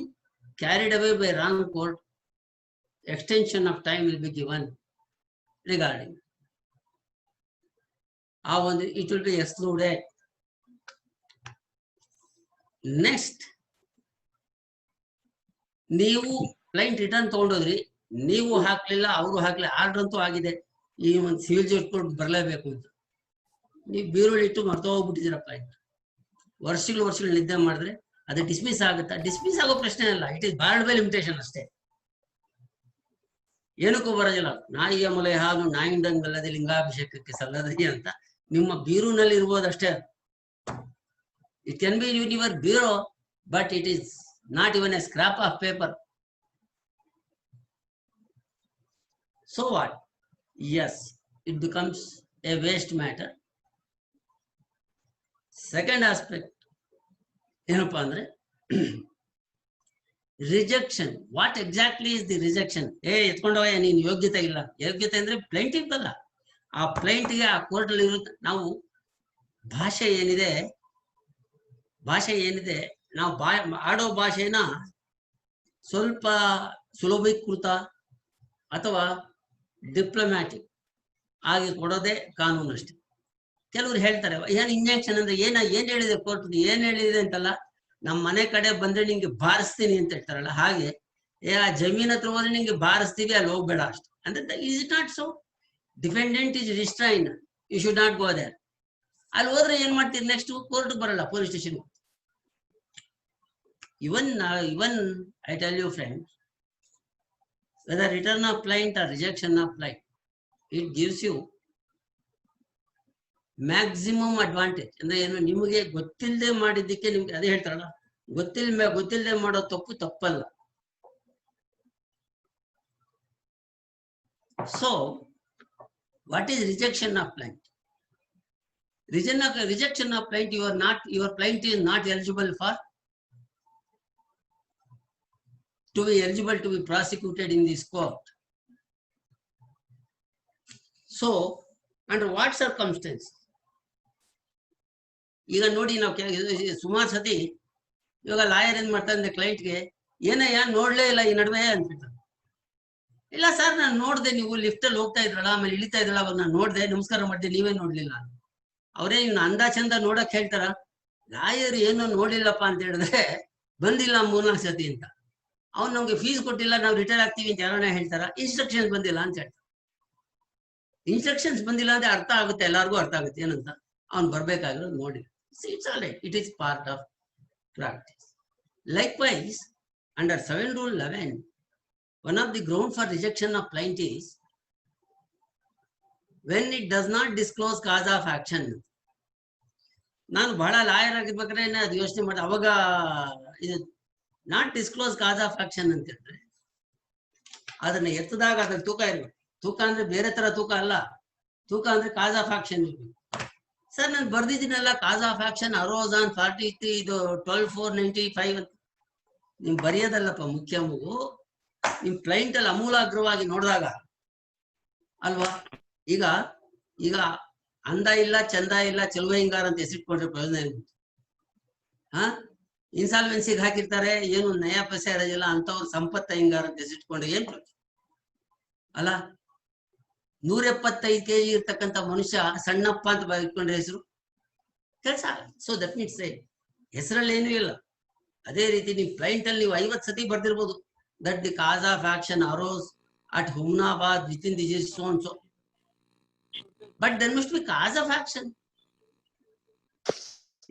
carried away by wrong court, extension of time will be given regarding. It will be excluded. Next, ನೀವು client return ತಗೊಂಡೋದ್ರಿ, ನೀವು ಹಾಕ್ಲಿಲ್ಲ, ಅವರು ಹಾಕ್ಲಿಲ್ಲ, ಆರ್ಡರ್ ಅಂತೂ ಆಗಿದೆ, ಈ ಒಂದು ಸಿವಿಲ್ ಜಡ್ಜ್ ಕೋರ್ಟ್ ಬರಲೇಬೇಕು ಅಂತ ನೀವು ಬೀರುಳಿಟ್ಟು ಮರ್ತ ಹೋಗ್ಬಿಟ್ಟಿದ್ದೀರಪ್ಪ. ವರ್ಷಗಳು ನಿದ್ದೆ ಮಾಡಿದ್ರೆ ಅದು ಡಿಸ್ಮಿಸ್ ಆಗುತ್ತಾ? ಡಿಸ್ಮಿಸ್ ಆಗೋ ಪ್ರಶ್ನೆ ಅಲ್ಲ. It is border by limitation ಅಷ್ಟೇ. ಏನಕ್ಕೂ ಬರೋದಿಲ್ಲ. ನಾಯಿಯ ಮೊಲೆ ಹಾಲು ನಾಯಿಂದಂಗಲ್ಲದೆ ಲಿಂಗಾಭಿಷೇಕಕ್ಕೆ ಸಲ್ಲದರಿ ಅಂತ ನಿಮ್ಮ ಬೀರುನಲ್ಲಿ ಇರ್ಬೋದಷ್ಟೇ. It can be in your bureau, but it is not even a scrap of paper. So what? Yes, it becomes a waste matter. Second aspect, ಏನಪ್ಪಾ ಅಂದ್ರೆ rejection. What exactly is the rejection? ಎತ್ಕೊಂಡೋಗ, ನೀನ್ ಯೋಗ್ಯತೆ ಇಲ್ಲ. ಯೋಗ್ಯತೆ ಅಂದ್ರೆ plaintiff ಅಲ್ಲ, ಆ ಪ್ಲೇಂಟ್ಗೆ ಆ ಕೋರ್ಟ್ ಅಲ್ಲಿ ಇರುತ್ತೆ. ನಾವು ಭಾಷೆ ಏನಿದೆ ನಾವು ಆಡೋ ಭಾಷೆನ ಸ್ವಲ್ಪ ಸುಲಭೀಕೃತ ಅಥವಾ ಡಿಪ್ಲೊಮ್ಯಾಟಿಕ್ ಆಗಿ ಕೊಡೋದೇ ಕಾನೂನು ಅಷ್ಟೇ. ಕೆಲವರು ಹೇಳ್ತಾರೆ, ಏನ್ ಇಂಜೆಕ್ಷನ್ ಅಂದ್ರೆ ಏನ್ ಹೇಳಿದೆ ಕೋರ್ಟ್, ಏನ್ ಹೇಳಿದೆ ಅಂತಲ್ಲ, ನಮ್ಮ ಮನೆ ಕಡೆ ಬಂದ್ರೆ ನಿಂಗೆ ಬಾರಿಸ್ತೀನಿ ಅಂತ ಹೇಳ್ತಾರಲ್ಲ, ಹಾಗೆ ಆ ಜಮೀನ್ ಹತ್ರ ಹೋದ್ರೆ ನಿಂಗೆ ಬಾರಿಸ್ತೀವಿ, ಅಲ್ಲಿ ಹೋಗ್ಬೇಡ ಅಷ್ಟೇ ಅಂದ್ರೆ. Is it not so? Defendant is restrain, you should not go there. ಅಲ್ಲಿ ಹೋದ್ರೆ ಏನ್ ಮಾಡ್ತೀರಿ? ನೆಕ್ಸ್ಟ್ ಕೋರ್ಟ್ ಬರಲ್ಲ, police station. Even I tell you friend, whether return of client or rejection of client, it gives you maximum advantage. ಅಂದ್ರೆ ಏನು, ನಿಮಗೆ ಗೊತ್ತಿಲ್ಲದೆ ಮಾಡಿದ್ದಕ್ಕೆ ನಿಮ್ಗೆ ಅದೇ ಹೇಳ್ತಾರಲ್ಲ, ಗೊತ್ತಿಲ್ಲದೆ ಮಾಡೋ ತಪ್ಪಲ್ಲ. So what is rejection of client? Rejection of client, your client is not eligible to be prosecuted in this court. So under what circumstance? ಈಗ ನೋಡಿ, ನಾವು ಸುಮಾರು ಸತಿ ಇವಾಗ ಲಾಯರ್ ಏನ್ ಮಾಡ್ತಾರೆ, ಕ್ಲೈಂಟ್ಗೆ ಏನಯ್ಯ ನೋಡ್ಲೇ ಇಲ್ಲ ಈ ನಡುವೆ ಅಂದ್ಬಿಡ್ತಾರೆ. ಇಲ್ಲ ಸರ್, ನಾನು ನೋಡ್ದೆ, ನೀವು ಲಿಫ್ಟ್ ಅಲ್ಲಿ ಹೋಗ್ತಾ ಇದ್ರಲ್ಲ, ಆಮೇಲೆ ಇಳಿತಾ ಇದ್ರಲ್ಲ, ಅವಾಗ ನಾನು ನೋಡ್ದೆ, ನಮಸ್ಕಾರ ಮಾಡಿದೆ, ನೀವೇ ನೋಡ್ಲಿಲ್ಲ. ಅವರೇ ಇವ್ನ ಅಂದ ಚಂದ ನೋಡಕ್ ಹೇಳ್ತಾರ. ಲಾಯರ್ ಏನೋ ನೋಡಿಲ್ಲಪ್ಪ ಅಂತ ಹೇಳಿದ್ರೆ ಬಂದಿಲ್ಲ 3-4 ಸತಿ ಅಂತ. ಅವ್ನು ನಮ್ಗೆ ಫೀಸ್ ಕೊಟ್ಟಿಲ್ಲ, ನಾವು ರಿಟೈರ್ ಆಗ್ತೀವಿ ಅಂತ ಯಾರನ್ನ ಹೇಳ್ತಾರ. ಇನ್ಸ್ಟ್ರಕ್ಷನ್ಸ್ ಬಂದಿಲ್ಲ ಅಂತ ಹೇಳ್ತಾರೆ. ಇನ್ಸ್ಟ್ರಕ್ಷನ್ಸ್ ಬಂದಿಲ್ಲ ಅಂದ್ರೆ ಅರ್ಥ ಆಗುತ್ತೆ, ಎಲ್ಲಾರ್ಗು ಅರ್ಥ ಆಗುತ್ತೆ ಏನಂತ. ಅವ್ನು ಬರ್ಬೇಕಾಗಿರೋದು ನೋಡಿ. It's all right, it is part of practice. Likewise under 7 Rule 11, one of the ground for rejection of plaint is when it does not disclose cause of action. ನಾನು ಬಹಳ ಲಾಯರ್ ಆಗಿರ್ಬೇಕಾದ್ರೆ ಅದು ಯೋಚನೆ ಮಾಡಿ, ಅವಾಗ ಇದು not disclose cause of action ಅಂತ ಹೇಳಿದ್ರೆ ಅದನ್ನ ಎತ್ತದಾಗ ಅದ್ರ ತೂಕ ಇರ್ಬೇಕು. ತೂಕ ಅಂದ್ರೆ ಬೇರೆ ತರ ತೂಕ ಅಲ್ಲ, ತೂಕ ಅಂದ್ರೆ ಕಾಸ್ ಆಫ್ ಆಕ್ಷನ್ ಇರ್ಬೇಕು. ಸರ್ ನಾನು ಬರ್ದಿದ್ದೀನಲ್ಲ, ಕಾಸ್ ಆಫ್ ಆಕ್ಷನ್ ಅರೋಸ್ ಆನ್ 43 ಇದು 12/4/95 ಅಂತ. ನಿಮ್ ಬರೆಯೋದಲ್ಲಪ್ಪ ಮುಖ್ಯ, ಮಗು ನಿಮ್ ಕ್ಲೈಂಟ್ ಅಲ್ಲಿ ಅಮೂಲಾಗ್ರವಾಗಿ ನೋಡಿದಾಗ ಅಲ್ವಾ. ಈಗ ಅಂದ ಇಲ್ಲ, ಚಂದ ಇಲ್ಲ, ಚೆಲುವೆ ಹಿಂಗಾರ ಅಂತ ಹೆಸರಿಟ್ಕೊಂಡ್ರೆ ಪ್ರಯೋಜನ ಏನು? ಇನ್ಸಾಲ್ವೆನ್ಸಿಗೆ ಹಾಕಿರ್ತಾರೆ, ಏನು ನಯಾ ಪೈಸೆ ಇರೋದಿಲ್ಲ, ಅಂತವ್ರು ಸಂಪತ್ತ ಹಿಂಗಾರ ಅಂತ ಹೆಸರಿಟ್ಕೊಂಡ್ರೆ ಏನ್ ಪ್ರಯೋಜನ ಅಲ್ಲ. 175 kg ಇರ್ತಕ್ಕಂಥ ಮನುಷ್ಯ ಸಣ್ಣಪ್ಪ ಅಂತ ಇಟ್ಕೊಂಡ್ರೆ ಹೆಸರು ಕೆಲಸ. ಸೊ ದಟ್ ಮೀನ್ಸ್ ಹೆಸರಲ್ಲಿ ಏನೂ ಇಲ್ಲ. ಅದೇ ರೀತಿ ನೀವು ಕ್ಲೈಂಟ್ ಅಲ್ಲಿ ನೀವು 50 ಸತಿ ಬರ್ದಿರ್ಬೋದು, that the cause of action arose at Humnabad within the so and so, but then must be cause of action.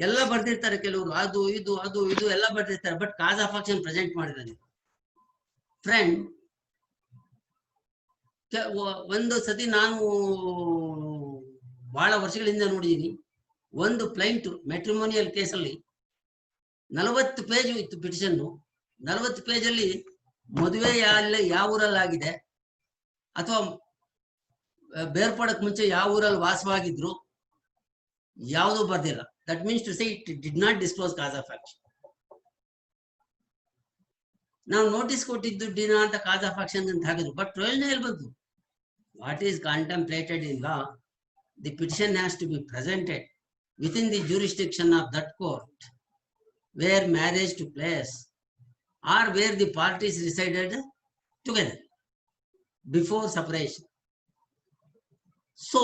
ಎಲ್ಲ ಬರ್ದಿರ್ತಾರೆ ಕೆಲವರು, ಅದು ಇದು ಎಲ್ಲ ಬರ್ದಿರ್ತಾರೆ, but cause of action present ಮಾಡಿದಾನೆ. ಫ್ರೆಂಡ್, ಒಂದು ಸತಿ ನಾನು ಬಹಳ ವರ್ಷಗಳಿಂದ ನೋಡಿದೀನಿ, ಒಂದು ಕ್ಲೈಂಟ್ ಮ್ಯಾಟ್ರಿಮೋನಿಯಲ್ ಕೇಸಲ್ಲಿ 40 ಪೇಜ್ ಇತ್ತು ಪಿಟಿಷನ್. 40 ಪೇಜಲ್ಲಿ ಮದುವೆ ಯಾವ ಊರಲ್ಲಿ ಆಗಿದೆ ಅಥವಾ ಬೇರ್ಪಡಕ್ ಮುಂಚೆ ಯಾವ ಊರಲ್ಲಿ ವಾಸವಾಗಿದ್ರು ಯಾವುದು ಬರ್ದಿಲ್ಲ. That means to say it did not disclose cause of action. ನಾವು ನೋಟಿಸ್ ಕೊಟ್ಟಿದ್ದು ದಿನ ಅಂತ ಕಾಸ್ ಆಫ್ ಆಕ್ಷನ್ ಅಂತ ಹಾಕಿದ್ರು, ಬಟ್ 12 ಬಂತು. What is contemplated in law, the petition has to be presented within the jurisdiction of that court where marriage took place or where the parties resided together before separation. So,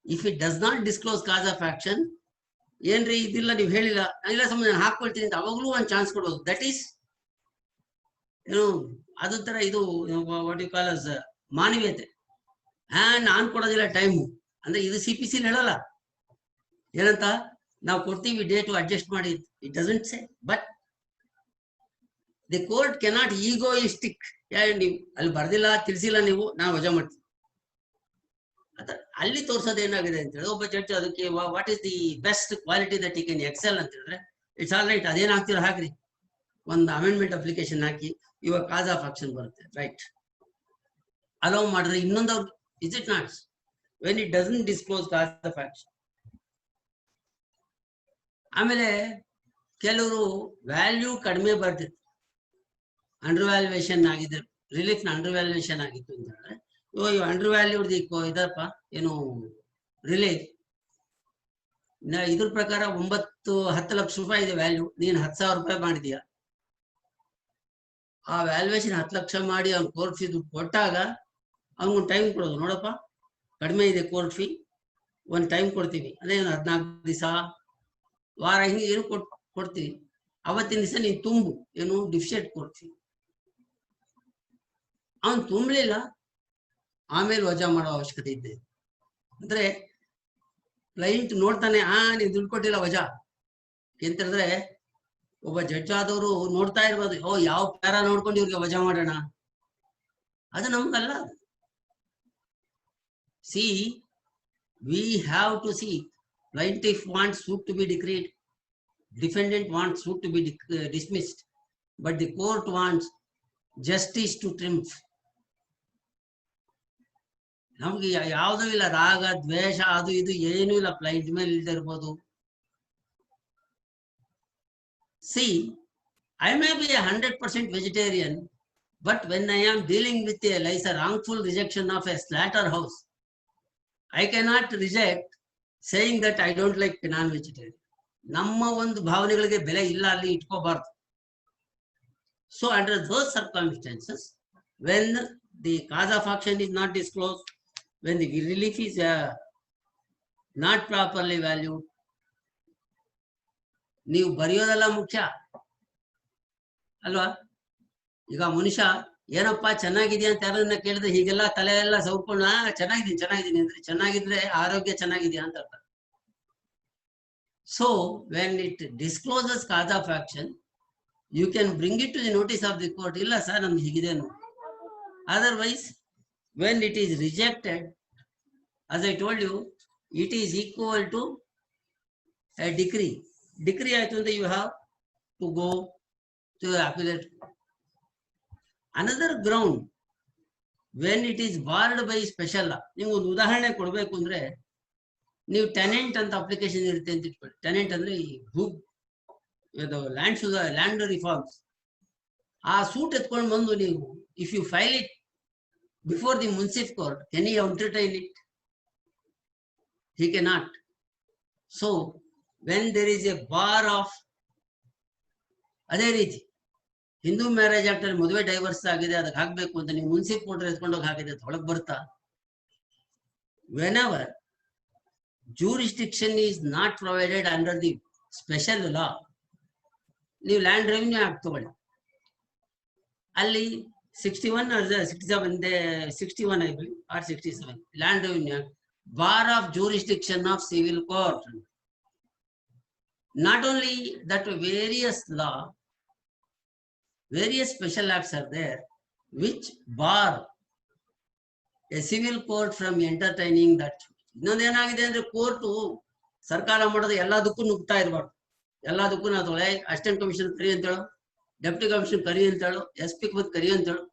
if it does not disclose cause of action, ಏನ್ರಿ ಇದಿಲ್ಲ ನೀವು ಹೇಳಿಲ್ಲ, ಇಲ್ಲ ಸಂಬಂಧ ನಾನು ಹಾಕೊಳ್ತೀನಿ ಅಂತ ಅವಾಗಲೂ ಒಂದು chance ಕೊಡೋದು. ದಟ್ ಈಸ್ ಏನು ಅದು ತರ ಇದು ವಾಟ್ ಯು ಕಾಲ್ ಅಸ್ ಮಾನವೀಯತೆ. ನಾನ್ ಕೊಡೋದಿಲ್ಲ ಟೈಮು ಅಂದ್ರೆ ಇದು CPC ಹೇಳಲ್ಲ. ಏನಂತ ನಾವು ಕೊಡ್ತೀವಿ ಡೇಟು ಅಡ್ಜಸ್ಟ್ ಮಾಡಿ, it doesn't say. But the court cannot egoistic, ನೀವು ಅಲ್ಲಿ ಬರ್ದಿಲ್ಲ ತಿಳಿಸಿಲ್ಲ ನೀವು ನಾವು ವಜಾ ಮಾಡ್ತೀವಿ ಅಲ್ಲಿ ತೋರ್ಸೋದು ಏನಾಗಿದೆ ಅಂತ ಹೇಳಿದ್ರೆ, ಒಬ್ಬ ಜಡ್ಜ್ ಅದಕ್ಕೆ what is the best quality that ಈ ಕ್ಯಾನ್ ಎಕ್ಸೆಲ್ ಅಂತ ಹೇಳಿದ್ರೆ, ಇಟ್ಸ್ ಆಲ್ ರೈಟ್, ಅದೇನ್ ಹಾಕ್ತಿರೋ ಹಾಕ್ರಿ, ಒಂದು ಅಮೆಂಡ್ಮೆಂಟ್ ಅಪ್ಲಿಕೇಶನ್ ಹಾಕಿ ಇವಾಗ ಕಾಸ್ ಆಫ್ ಆಕ್ಷನ್ ಬರುತ್ತೆ, ರೈಟ್, ಅಲೋ ಮಾಡಿದ್ರೆ ಇನ್ನೊಂದು ಅವ್ರು is it not when it doesn't disclose cause of action. ಆಮೇಲೆ ಕೆಲವರು ವ್ಯಾಲ್ಯೂ ಕಡಿಮೆ ಬರ್ತಿತ್ತು, ಅಂಡರ್ ವ್ಯಾಲ್ಯೂಯೇಷನ್ ಆಗಿದೆ, ರಿಲೀಫ್ ನ ಅಂಡರ್ ವ್ಯಾಲ್ಯೂಯೇಷನ್ ಆಗಿತ್ತು ಅಂತ ಹೇಳಿದ್ರೆ, ಅಂಡರ್ ವ್ಯಾಲ್ಯೂಡ್ ಇದಪ್ಪ ಏನು ರಿಲೀಫ್ ಇದ್ರ ಪ್ರಕಾರ 9-10 ಲಕ್ಷ ರೂಪಾಯಿ ಇದೆ ವ್ಯಾಲ್ಯೂ, ನೀನ್ 10,000 ರೂಪಾಯಿ ಮಾಡಿದೀಯ, ಆ ವ್ಯಾಲ್ಯೂಯೇಷನ್ 10 ಲಕ್ಷ ಮಾಡಿ ಅವ್ನು ಕೋರ್ಟ್ ಫೀ ದುಡ್ಡು ಕೊಟ್ಟಾಗ ಅವ್ನಿಗೊಂದು ಟೈಮ್ ಕೊಡೋದು, ನೋಡಪ್ಪ ಕಡಿಮೆ ಇದೆ ಕೋರ್ಟ್ ಫೀ, ಒಂದು ಟೈಮ್ ಕೊಡ್ತೀವಿ, ಅದೇ 14 ದಿವಸ ವಾರ ಹಿಂಗೆ ಏನು ಕೊಡ್ತೀವಿ, ಅವತ್ತಿನ ದಿವಸ ನೀನ್ ತುಂಬು ಏನು ಡಿಫಿಷಿಯಂಟ್ ಕೋರ್ಟ್ ಫೀ. ಅವನ್ ತುಂಬಲಿಲ್ಲ, ಆಮೇಲೆ ವಜಾ ಮಾಡೋ ಅವಶ್ಯಕತೆ ಇದೆ. ಅಂದ್ರೆ ಕ್ಲೈಂಟ್ ನೋಡ್ತಾನೆ, ನೀನ್ ದುಡ್ಡು ಕೊಟ್ಟಿಲ್ಲ ವಜಾ ಅಂತ ಹೇಳಿದ್ರೆ, ಒಬ್ಬ ಜಡ್ಜ್ ಆದವರು ನೋಡ್ತಾ ಇರ್ಬೋದು, ಯಾವ ಪ್ಯಾರ ನೋಡ್ಕೊಂಡು ಇವ್ರಿಗೆ ವಜಾ ಮಾಡೋಣ, ಅದು ನಮ್ಗಲ್ಲ. See we have to see plaintiff wants suit to be decreed, defendant wants suit to be dismissed, but the court wants justice to triumph. ನಮ್ಗೆ ಯಾವುದೂ ಇಲ್ಲ, ರಾಗ ದ್ವೇಷ ಅದು ಇದು ಏನೂ ಇಲ್ಲ, ಕ್ಲೈಂಟ್ ಮೇಲೆ ಇಲ್ದೇ ಇರ್ಬೋದು. C I may be 100% vegetarian, but when I am dealing with a wrongful rejection of a slaughterhouse, I cannot reject saying that I don't like non-vegetarian. ನಮ್ಮ ಒಂದು ಭಾವನೆಗಳಿಗೆ ಬೆಲೆ ಇಲ್ಲ ಅಲ್ಲಿ ಇಟ್ಕೋಬಾರ್ದು. So under those circumstances, when the cause of action is not disclosed, when the relief is not properly valued, ನೀವು ಬರೆಯೋದೆಲ್ಲ ಮುಖ್ಯ ಅಲ್ವಾ. ಈಗ ಮನುಷ್ಯ ಏನಪ್ಪಾ ಚೆನ್ನಾಗಿದೆಯಾ ಅಂತ ಯಾರನ್ನ ಕೇಳಿದ್ರೆ ಹೀಗೆಲ್ಲ ತಲೆ ಎಲ್ಲ ಸೌರ್ಕೊಂಡು ಚೆನ್ನಾಗಿದ್ದೀನಿ ಅಂದ್ರೆ ಚೆನ್ನಾಗಿದ್ರೆ ಆರೋಗ್ಯ ಚೆನ್ನಾಗಿದೆಯಾ ಅಂತ ಅರ್ಥ. So when it discloses cause of action, you can bring it to the notice of the court, ಇಲ್ಲ ಸರ್ ನಮ್ದು ಹೀಗಿದೆ ನೋಡಿ. Otherwise when it is rejected, as I told you, it is equal to a decree. Decree ಆಯ್ತು ಅಂದ್ರೆ you have to go to the appellate. Another ground, when it is barred by special law, ನೀವು ಒಂದು ಉದಾಹರಣೆ ಕೊಡ್ಬೇಕು ಅಂದ್ರೆ, ನೀವು tenant ಅಂತ application ಇರುತ್ತೆ ಅಂತ ಇಟ್ಕೊಳ್ಳಿ. ಟೆನೆಂಟ್ ಅಂದ್ರೆ ಈ ಲ್ಯಾಂಡ್ ರಿಫಾರ್ಮ್ಸ್, ಆ ಸೂಟ್ ಎತ್ಕೊಂಡು ಬಂದು ನೀವು if you file it before the munsif court, can you entertain it? He cannot. So when there is a bar of, ಅದೇ ರೀತಿ ಹಿಂದೂ ಮ್ಯಾರೇಜ್ ಆಕ್ಟ್ ಅಲ್ಲಿ ಮದುವೆ ಡೈವರ್ಸ್ ಆಗಿದೆ, ಅದಕ್ಕೆ ಹಾಕ್ಬೇಕು ಅಂತ ನೀವು ಮುನ್ಸಿಫ್ ಕೋರ್ಟ್ ಎತ್ಕೊಂಡೋಗಿ ಹಾಕಿದೆ, ಒಳಗೆ ಬರ್ತಾ. whenever jurisdiction is not provided under the special law, ನೀವು ಲ್ಯಾಂಡ್ ರೆವಿನ್ಯೂ ಆಕ್ಟ್ ತಗೊಳ್ಳಿ, ಅಲ್ಲಿ 61 or 61 I believe or 67 land revenue act, bar of jurisdiction of civil court. Not only that, various special acts are there which bar a civil court from entertaining that. ಇನ್ನೊಂದೇನಾಗಿದೆ ಅಂದ್ರೆ, court ಸರ್ಕಾರ ಮಾಡೋದು ಎಲ್ಲದಕ್ಕೂ ನುಗ್ತಾ ಇರಬಾರ್ದು, ಎಲ್ಲದಕ್ಕೂ ನಾವು assistant commissioner ಕರಿ ಅಂತ ಹೇಳೋ, deputy commissioner ಕರಿ ಅಂತ ಹೇಳು, SP ಬಂದು ಕರಿ ಅಂತ ಹೇಳು.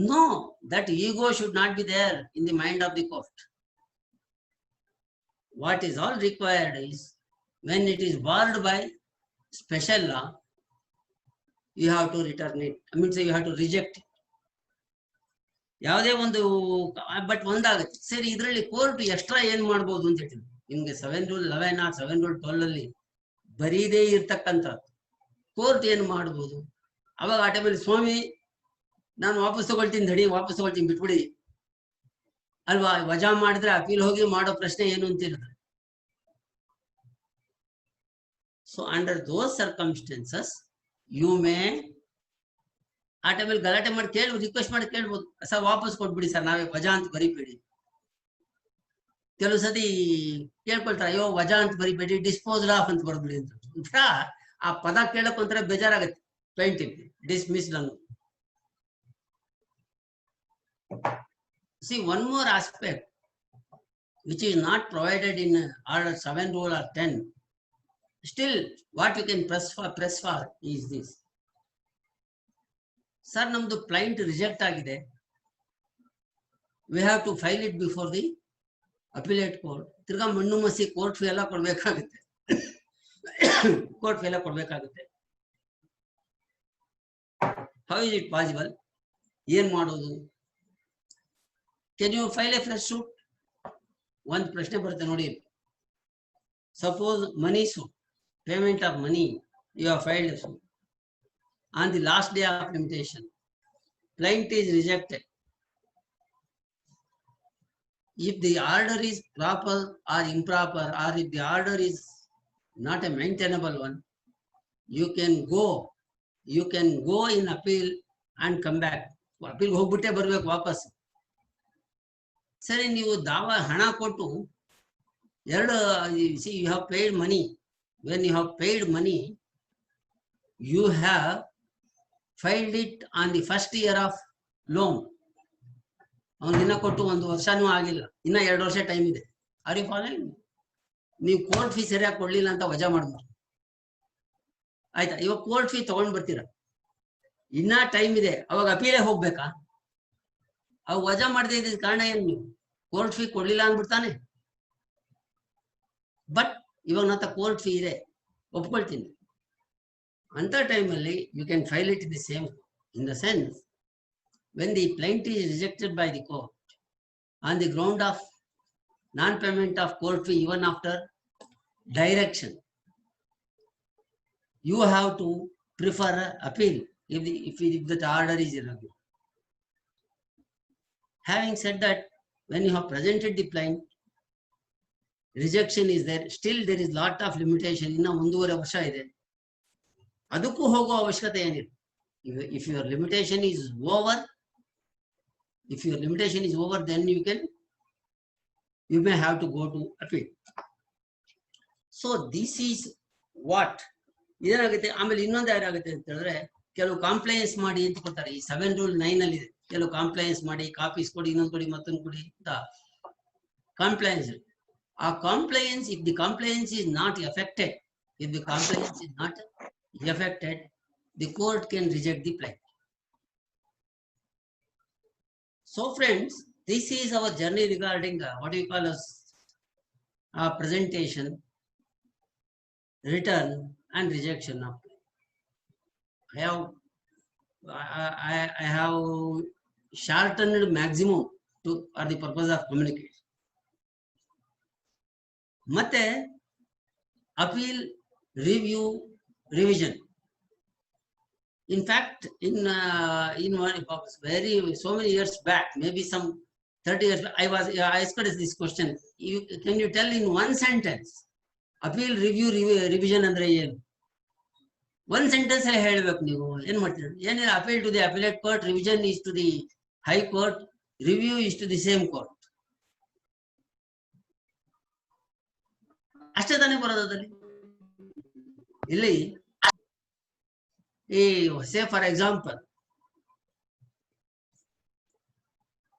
No, that ego should not be there in the mind of the court. What is all required is, when it is barred by special law, you have to return it. I mean, you have to reject it. ಯಾವುದೇ ಒಂದು but ಒಂದಾಗುತ್ತೆ ಸರಿ, ಇದರಲ್ಲಿ court extra ಏನ್ ಮಾಡ್ಬೋದು ಅಂತ ಹೇಳ್ತೀನಿ ನಿಮ್ಗೆ. 7 Rule 11 or 7 Rule 12 ಅಲ್ಲಿ ಬರೀದೇ ಇರ್ತಕ್ಕಂಥ ಕೋರ್ಟ್ ಏನ್ ಮಾಡ್ಬೋದು? ಅವಾಗ ಆ ಟೈಮಲ್ಲಿ ಸ್ವಾಮಿ ನಾನು ವಾಪಸ್ ತಗೊಳ್ತೀನಿ, ದಡಿ ವಾಪಸ್ ತಗೊಳ್ತೀನಿ, ಬಿಟ್ಬಿಡಿ ಅಲ್ವಾ. ವಜಾ ಮಾಡಿದ್ರೆ ಅಪೀಲ್ ಹೋಗಿ ಮಾಡೋ ಪ್ರಶ್ನೆ ಏನು ಅಂತ ಇರುತ್ತೆ. So under those circumstances you may ಆ ಟೈಮಲ್ಲಿ ಗಲಾಟೆ ಮಾಡಿ ರಿಕ್ವೆಸ್ಟ್ ಮಾಡಿ ಕೇಳ್ಬೋದು, ಸರ್ ವಾಪಸ್ ಕೊಟ್ಬಿಡಿ ಸರ್, ನಾವೇ ವಜಾ ಅಂತ ಬರೀಬೇಡಿ. ಕೆಲವು ಸತಿ ಕೇಳ್ಕೊಳ್ತಾರೆ, ಅಯ್ಯೋ ವಜಾ ಅಂತ ಬರೀಬೇಡಿ, ಡಿಸ್ಪೋಸ್ಡ್ ಆಫ್ ಅಂತ ಬರ್ಬಿಡಿ ಅಂತ. ಆ ಪದ ಕೇಳಕ್ ಒಂಥರ ಬೇಜಾರಾಗತ್ತೆ ಪ್ಲೇಂಟಿವ್, ಡಿಸ್ಮಿಸ್ಡ್ ಅನ್ನೋ. See, one more aspect which is not provided in order 7 Rule or 10. Still, what you can press for is this. Sir, namdu client reject agide. We have to file it before the appellate court. Tirga mannu masi court fee ella kodbekagutte. Court fee ella kodbekagutte. How is it possible? Yen madodu? Can you file a fresh suit? One ಪ್ರಶ್ನೆ ಬರುತ್ತೆ ನೋಡಿ. Suppose money suit, payment of money, you have filed a suit. On the last day of limitation, client is rejected. If the order is proper or improper, or if the order is not a maintainable one, you can go in appeal and come back. Appeal ಹೋಗ್ಬಿಟ್ಟೆ ಬರ್ಬೇಕು ವಾಪಸ್. ಸರಿ, ನೀವು ಹಣ ಕೊಟ್ಟು you have paid money. When you have paid money, you have filed it on the first year of loan. ಅವ್ನು ಇನ್ನ ಕೊಟ್ಟು 1 ವರ್ಷನೂ ಆಗಿಲ್ಲ, ಇನ್ನ 2 ವರ್ಷ ಟೈಮ್ ಇದೆ. Are you following? ನೀವು ಕೋರ್ಟ್ ಫೀ ಸರಿಯಾಗಿ ಕೊಡ್ಲಿಲ್ಲ ಅಂತ ವಜಾ ಮಾಡ್ಬೋದು, ಆಯ್ತಾ? ಇವಾಗ ಕೋರ್ಟ್ ಫೀ ತಗೊಂಡ್ ಬರ್ತೀರ, ಇನ್ನ ಟೈಮ್ ಇದೆ, ಅವಾಗ ಅಪೀಲೇ ಹೋಗ್ಬೇಕಾ? ಅವ್ ವಜಾ ಮಾಡದೇ ಇದ್ದ ಕಾರಣ ಏನು? ನೀವು ಕೋರ್ಟ್ ಫೀ ಕೊಡ್ಲಿಲ್ಲ ಅಂದ್ಬಿಡ್ತಾನೆ. ಬಟ್ ಇವಾಗ ನನ್ನ ಕೋರ್ಟ್ ಫೀ ಇದೆ, ಒಪ್ಕೊಳ್ತೀನಿ ಅಂತ ಟೈಮಲ್ಲಿ you can file it the same. In the sense, when the plaintiff is rejected by the court on the ground of non-payment of court fee even after direction, you have to prefer appeal if that order is irregular. Having said that, when you have presented the plaint, rejection is there, still there is lot of limitation. Inna 1.5 ವರ್ಷ ಇದೆ, ಅದಕ್ಕೂ ಹೋಗೋ ಅವಶ್ಯಕತೆ ಏನಿದೆ. If your limitation is over, then you may have to go to appeal. So this is what ಏನಾಗುತ್ತೆ. ಆಮೇಲೆ ಇನ್ನೊಂದು ಏನಾಗುತ್ತೆ ಅಂತ ಹೇಳಿದ್ರೆ, ಕೆಲವು ಕಾಂಪ್ಲೈನ್ಸ್ ಮಾಡಿ ಅಂತ ಕೊಡ್ತಾರೆ. ಈ 7 Rule 9 ಅಲ್ಲಿ ಇದೆ, ಕೆಲವು ಕಾಂಪ್ಲೈನ್ಸ್ ಮಾಡಿ, ಕಾಪೀಸ್ ಕೊಡಿ, ಇನ್ನೊಂದು ಕೊಡಿ, ಮತ್ತೊಂದು ಕೊಡಿ ಅಂತ ಕಾಂಪ್ಲೈನ್ಸ್. ಆ compliance, if the compliance is not affected, the court can reject the plaint. So friends, this is our journey regarding what we call as presentation, return and rejection of plaint. I have shortened maximum for the purpose of communication. ಮತ್ತೆ appeal, review, revision. In fact, in one so many years back, maybe some 30 years back, I asked this question. Can you tell in one sentence, appeal, review, revision ಅಂದ್ರೆ ಏನು? One sentence ಅಲ್ಲಿ ಹೇಳಬೇಕು. ನೀವು ಏನ್ ಮಾಡ್ತೀರಿ? ಏನಿಲ್ಲ, appeal to the appellate court, revision is to the high court, review is to the same court. ಅಷ್ಟೇ ತಾನೇ ಬರೋದಲ್ಲಿ. ಇಲ್ಲಿ say for example,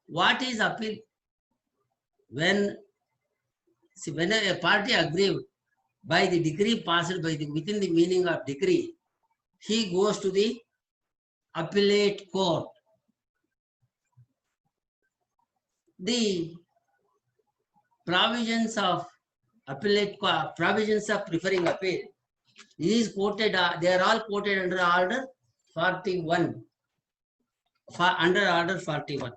what is appeal? When a party aggrieved by the decree passed by within the meaning of decree, he goes to the appellate court. The provisions of provisions of preferring appeal is quoted, they are all quoted under order 41, under order 41.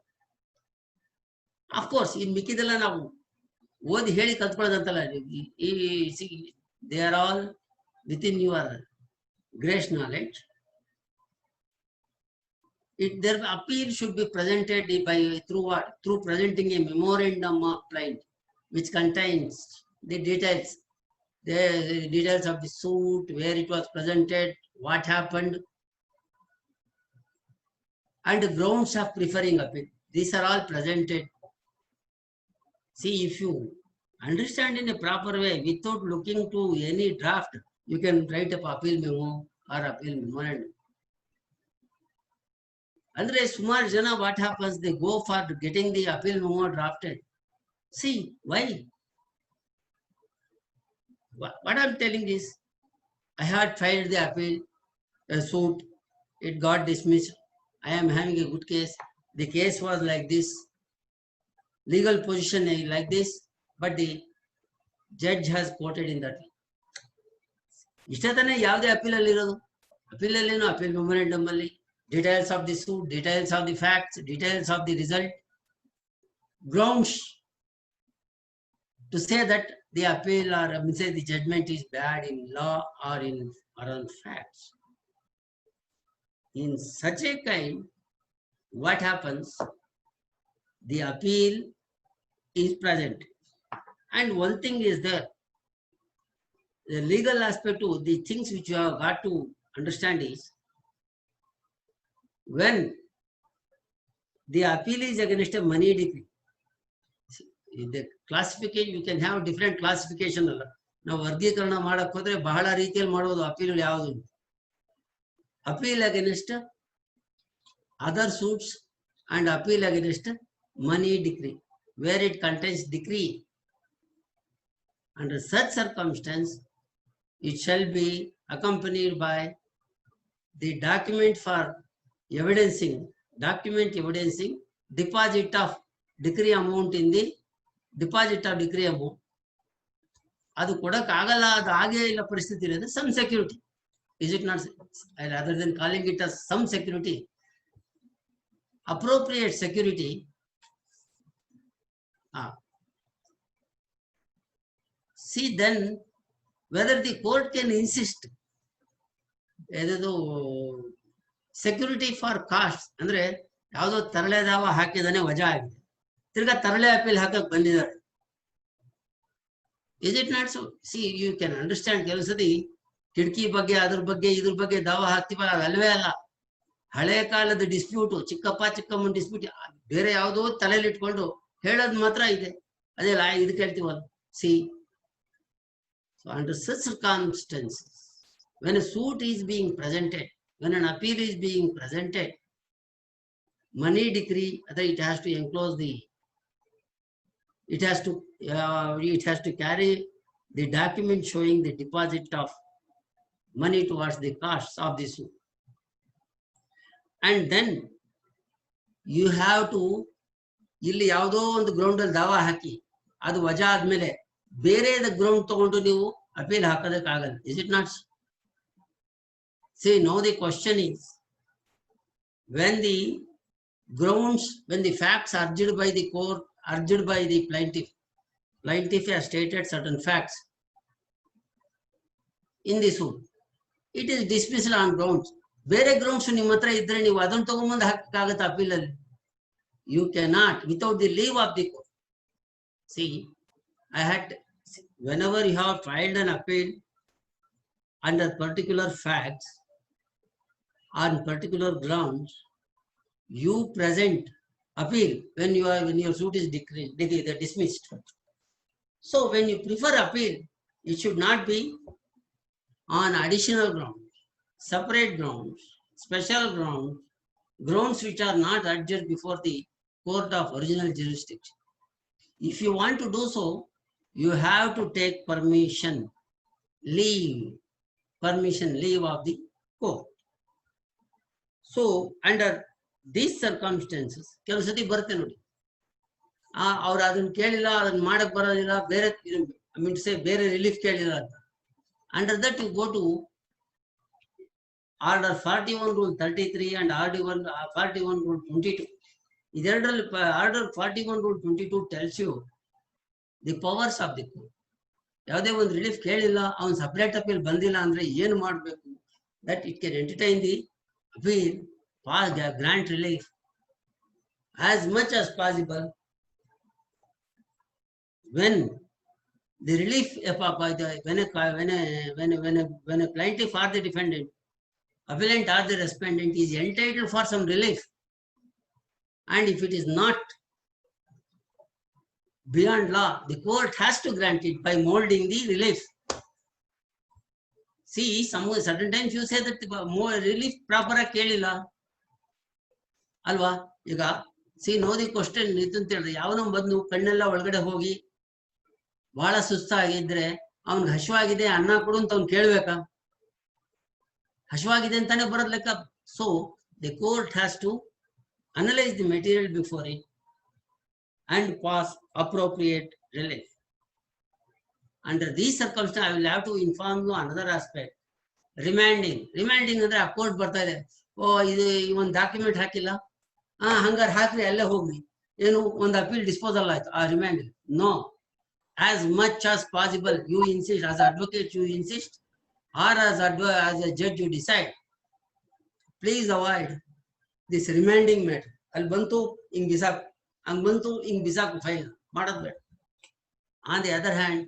Of course, in ಮಿಕ್ಕಿದೆಲ್ಲ ನಾವು ಓದಿ ಹೇಳಿ ಕಲ್ತ್ಕೊಳ್ಳೋದಂತಲ್ಲ, they are all within your grace knowledge. Their appeal should be presented by through what? Through presenting a memorandum of plaint, which contains the details of the suit, where it was presented, what happened, and the grounds of preferring appeal. These are all presented. See, if you understand in a proper way, without looking to any draft, you can write up appeal memo or appeal memorandum. Andre Sumar Jana, what happens? They go for getting the appeal memo drafted. See, why? What I'm telling is, I had filed the appeal suit, it got dismissed. I am having a good case. The case was like this, legal position like this, but the judge has quoted in that way. ಇಷ್ಟೇ ಯಾವುದೇ appeal ಅಲ್ಲಿ ಇರೋದು. Appeal ಅಲ್ಲಿ appeal memorandum ಅಲ್ಲಿ details of the suit, details of the facts, details of the result, grounds to say that the appeal or say the judgment is bad in law or on facts. In such a kind, what happens? The appeal is present, and one thing is there. The legal aspect to the things which you have got to understand is, when the appeal is against a money decree, the classification, you can have different classification ಅಲ್ಲ. ನಾವು ವರ್ಗೀಕರಣ ಮಾಡಕ್ ಹೋದ್ರೆ ಬಹಳ ರೀತಿಯಲ್ಲಿ ಮಾಡಬಹುದು. Appeal ಯಾವುದು? Appeal against other suits and appeal against money decree, where it contains decree. Under such circumstance, it shall be accompanied by the document evidencing deposit of decree amount in the deposit of decree amount. ಅದು ಕೊಡಕ್ ಆಗಲ್ಲ, ಅದು ಆಗೇ ಇಲ್ಲ ಪರಿಸ್ಥಿತಿ ಇರೋದು, some security. Is it not? Rather than calling it as some security, appropriate security. See then whether the court can insist security for costs. ಅಂದ್ರೆ ಯಾವುದೋ ತರಳೆ ದಾವ ಹಾಕಿದಾನೆ, ವಜಾ ಆಗಿದೆ, ತಿರ್ಗಾ ತರಳೆ ಅಪೀಲ್ ಹಾಕಕ್ ಬಂದಿದ್ದಾರೆ. Is it not so? See, you can understand. ಕೆಲವು ಸತಿ ಕಿಟಕಿ ಬಗ್ಗೆ ಅದ್ರ ಬಗ್ಗೆ ಇದ್ರ ಬಗ್ಗೆ ದಾವ ಹಾಕ್ತಿವಲ್ಲ, ಅದು ಅಲ್ವೇ ಅಲ್ಲ. ಹಳೆ ಕಾಲದ ಡಿಸ್ಪ್ಯೂಟ್, ಚಿಕ್ಕಪ್ಪ ಚಿಕ್ಕಮ್ಮನ ಡಿಸ್ಪ್ಯೂಟ್, ಬೇರೆ ಯಾವುದೋ ತಲೆಯಲ್ಲಿ ಇಟ್ಕೊಂಡು ಹೇಳೋದು ಮಾತ್ರ ಇದೆ. ಅದೇ ಇದು ಕೇಳ್ತೀವಲ್ಲ. See, so under such circumstances, when a suit is being presented, when an appeal is being presented, money decree, it has to enclose it has to carry the document showing the deposit of money towards the costs of the suit. And then you have to, ಇಲ್ಲಿ ಯಾವುದೋ ಒಂದು ground ಅಲ್ಲಿ ದಾವಾ ಹಾಕಿ ಅದು ವಜಾ ಆದ್ಮೇಲೆ ಬೇರೆದ ground ತಗೊಂಡು ನೀವು appeal ಹಾಕೋದಕ್ಕಾಗಲ್ಲ. Is it not? See, now the question is, when the grounds, when the facts urged by the court, urged by the plaintiff has stated certain facts in the suit, it is dismissed on grounds. ಬೇರೆ grounds ನಿಮ್ಮ ಹತ್ರ ಇದ್ರೆ ನೀವು ಅದನ್ನು ತಗೊಂಡ್ಬಂದು ಹಾಕಕ್ಕಾಗತ್ತೆ appeal ಅಲ್ಲಿ? You cannot, without the leave of the court. See, whenever you have filed an appeal under particular facts on particular grounds, you present appeal when your suit is dismissed. So when you prefer appeal, it should not be on additional grounds, separate grounds, special grounds which are not urged before the court of original jurisdiction. If you want to do so, you have to take leave of the court. So under these circumstances ಕೆಲವು ಸತಿ ಬರುತ್ತೆ ನೋಡಿ, ಅವ್ರು ಅದನ್ನ ಕೇಳಿಲ್ಲ, ಅದನ್ನ ಮಾಡಕ್ ಬರೋದಿಲ್ಲ, ಬೇರೆ ಬೇರೆ ರಿಲೀಫ್ ಕೇಳಿಲ್ಲ ಅಂತ. Under that you go to order 41 rule 33 and RD41 rule 22. ಇದೆರಡರಲ್ಲಿ order 41 rule 22 tells you the powers of the court. ಯಾವುದೇ ಒಂದು ರಿಲೀಫ್ ಕೇಳಿಲ್ಲ, ಅವನು ಸಪರೇಟ್ ಅಪೀಲ್ ಬಂದಿಲ್ಲ ಅಂದ್ರೆ ಏನು ಮಾಡಬೇಕು, that it can entertain the appeal, grant relief as much as possible when the relief when a plaintiff or the defendant, appellant or the respondent is entitled for some relief, and if it is not beyond law, the court has to grant it by molding the relief. See, certain times you say that more relief proper ಆಗಿ ಕೇಳಿಲ್ಲ ಅಲ್ವಾ. ಈಗ know the question ನಿಂತು ಅಂತ ಹೇಳಿದ್ರೆ, ಯಾವನೋ ಬಂದು ಕಣ್ಣೆಲ್ಲ ಒಳಗಡೆ ಹೋಗಿ ಬಹಳ ಸುಸ್ತಾಗಿದ್ರೆ ಅವ್ನಿಗೆ ಹಸಿವಾಗಿದೆ ಅನ್ನ ಕೊಡು ಅಂತ ಅವ್ನು ಕೇಳ್ಬೇಕಾ? ಹಸಿವಾಗಿದೆ ಅಂತಾನೆ ಬರೋದ್ ಲೆಕ್ಕ. So the court has to analyse the material before it and pass appropriate relief. Under these circumstances, I will have to inform you another aspect. Remanding ಅಂದ್ರೆ ಆ ಕೋರ್ಟ್ ಬರ್ತಾ ಇದೆ, ಇದು ಒಂದು ಡಾಕ್ಯುಮೆಂಟ್ ಹಾಕಿಲ್ಲ, ಹಂಗಾರೆ ಹಾಕ್ರಿ ಅಲ್ಲೇ ಹೋಗ್ರಿ, ಏನು ಒಂದು ಅಪೀಲ್ ಡಿಸ್ಪೋಸಲ್ ಆಯ್ತು, ಆ remanding. No, as much as possible you insist, as advocate you insist, or as a judge you decide, please avoid this remanding matter. ಅಲ್ಲಿ ಬಂತು ಹಿಂಗ್ ಬಿಸಾಕ್, ಹಂಗ್ ಬಂತು ಹಿಂಗ್ ಬಿಸಾಕು, ಫೈಲ್ ಮಾಡೋದ್ ಬೇಡ. On the other hand,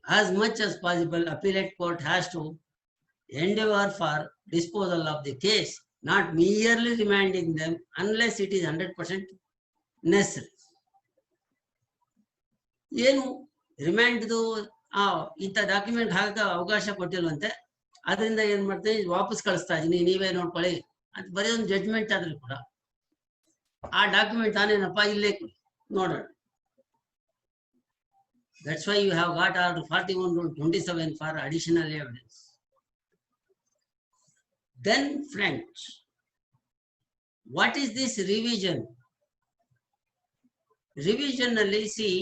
as much as possible, appellate court has to endeavor for disposal of the case, not merely remanding them unless it is 100% necessary. ಏನು ರಿಮ್ಯಾಂಡ್ದು ಇಂಥ document ಹಾಕಕ್ಕೆ ಅವಕಾಶ ಕೊಟ್ಟಿಲ್ವಂತೆ, ಅದರಿಂದ ಏನ್ ಮಾಡ್ತೀವಿ, ವಾಪಸ್ ಕಳಿಸ್ತಾ ಇದೀನಿ, ನೀವೇ ನೋಡ್ಕೊಳ್ಳಿ ಅಂತ ಬರೀ ಒಂದು ಜಡ್ಜ್ಮೆಂಟ್ ಆದ್ರೂ ಕೂಡ ಆ ಡಾಕ್ಯುಮೆಂಟ್ ತಾನೇನಪ್ಪ ಇಲ್ಲೇ ನೋಡೋಣ. That's why you have got Order 41 Rule 27 for additional evidence. Then, friends, what is this revision? Revision alli see,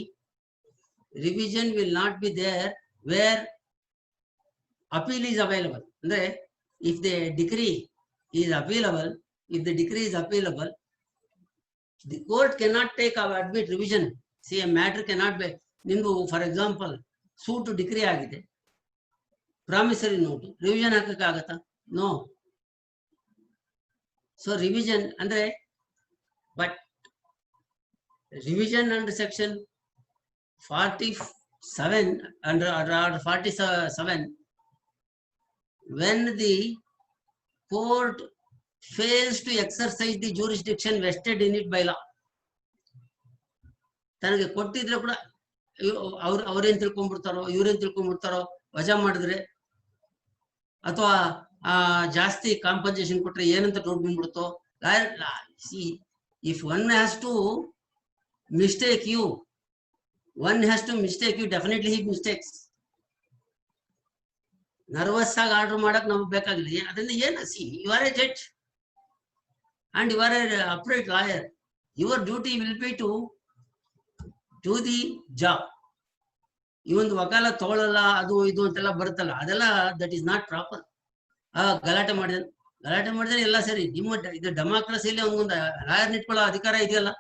revision will not be there where appeal is available. Andre, if the decree is appealable, if the decree is appealable, the court cannot take or admit revision. See, a matter cannot be, ನಿಮ್ದು for example suit decree ಆಗಿದೆ, promissory note, revision ಹಾಕಕ್ಕೆ ಆಗತ್ತಾ? No. So revision ಅಂದ್ರೆ, but revision under section 47 under 47, when the court fails to exercise the jurisdiction vested in it by law. ತನಗೆ ಕೊಟ್ಟಿದ್ರೆ ಕೂಡ ಅವ್ರೇನ್ ತಿಳ್ಕೊಂಡ್ಬಿಡ್ತಾರೋ, ಇವ್ರೇನ್ ತಿಳ್ಕೊಂಡ್ಬಿಡ್ತಾರೋ, ವಜಾ ಮಾಡಿದ್ರೆ ಅಥವಾ ಜಾಸ್ತಿ ಕಾಂಪನ್ಸೇಷನ್ ಕೊಟ್ರೆ ಏನಂತ ನೋಡ್ಬಿಡ್ಬಿಡ್ತೋ. If one has to mistake you, definitely he mistakes. Nervous ಆಗಿ ಆರ್ಡರ್ ಮಾಡಕ್ ನಮ್ಗೆ ಬೇಕಾಗಿಲ್ಲ. ಅದರಿಂದ ಏನು, you are a judge and you are an upright lawyer. Your duty will be to do the job. ಇವೊಂದು ವಕಾಲ ತಗೊಳ್ಳಲ್ಲ, ಅದು ಇದು ಅಂತೆಲ್ಲ ಬರುತ್ತಲ್ಲ, ಅದೆಲ್ಲ ದಟ್ ಈಸ್ ನಾಟ್ ಪ್ರಾಪರ್. ಗಲಾಟೆ ಮಾಡಿದ್ರೆ ಎಲ್ಲ ಸರಿ. ನಿಮ್ಮ ಇದು ಡೆಮಾಕ್ರಸಿಯಲ್ಲಿ ಅವನಿಗೊಂದು ಲಾಯರ್ ಇಟ್ಕೊಳ್ಳೋ ಅಧಿಕಾರ ಇದೆಯಲ್ಲ,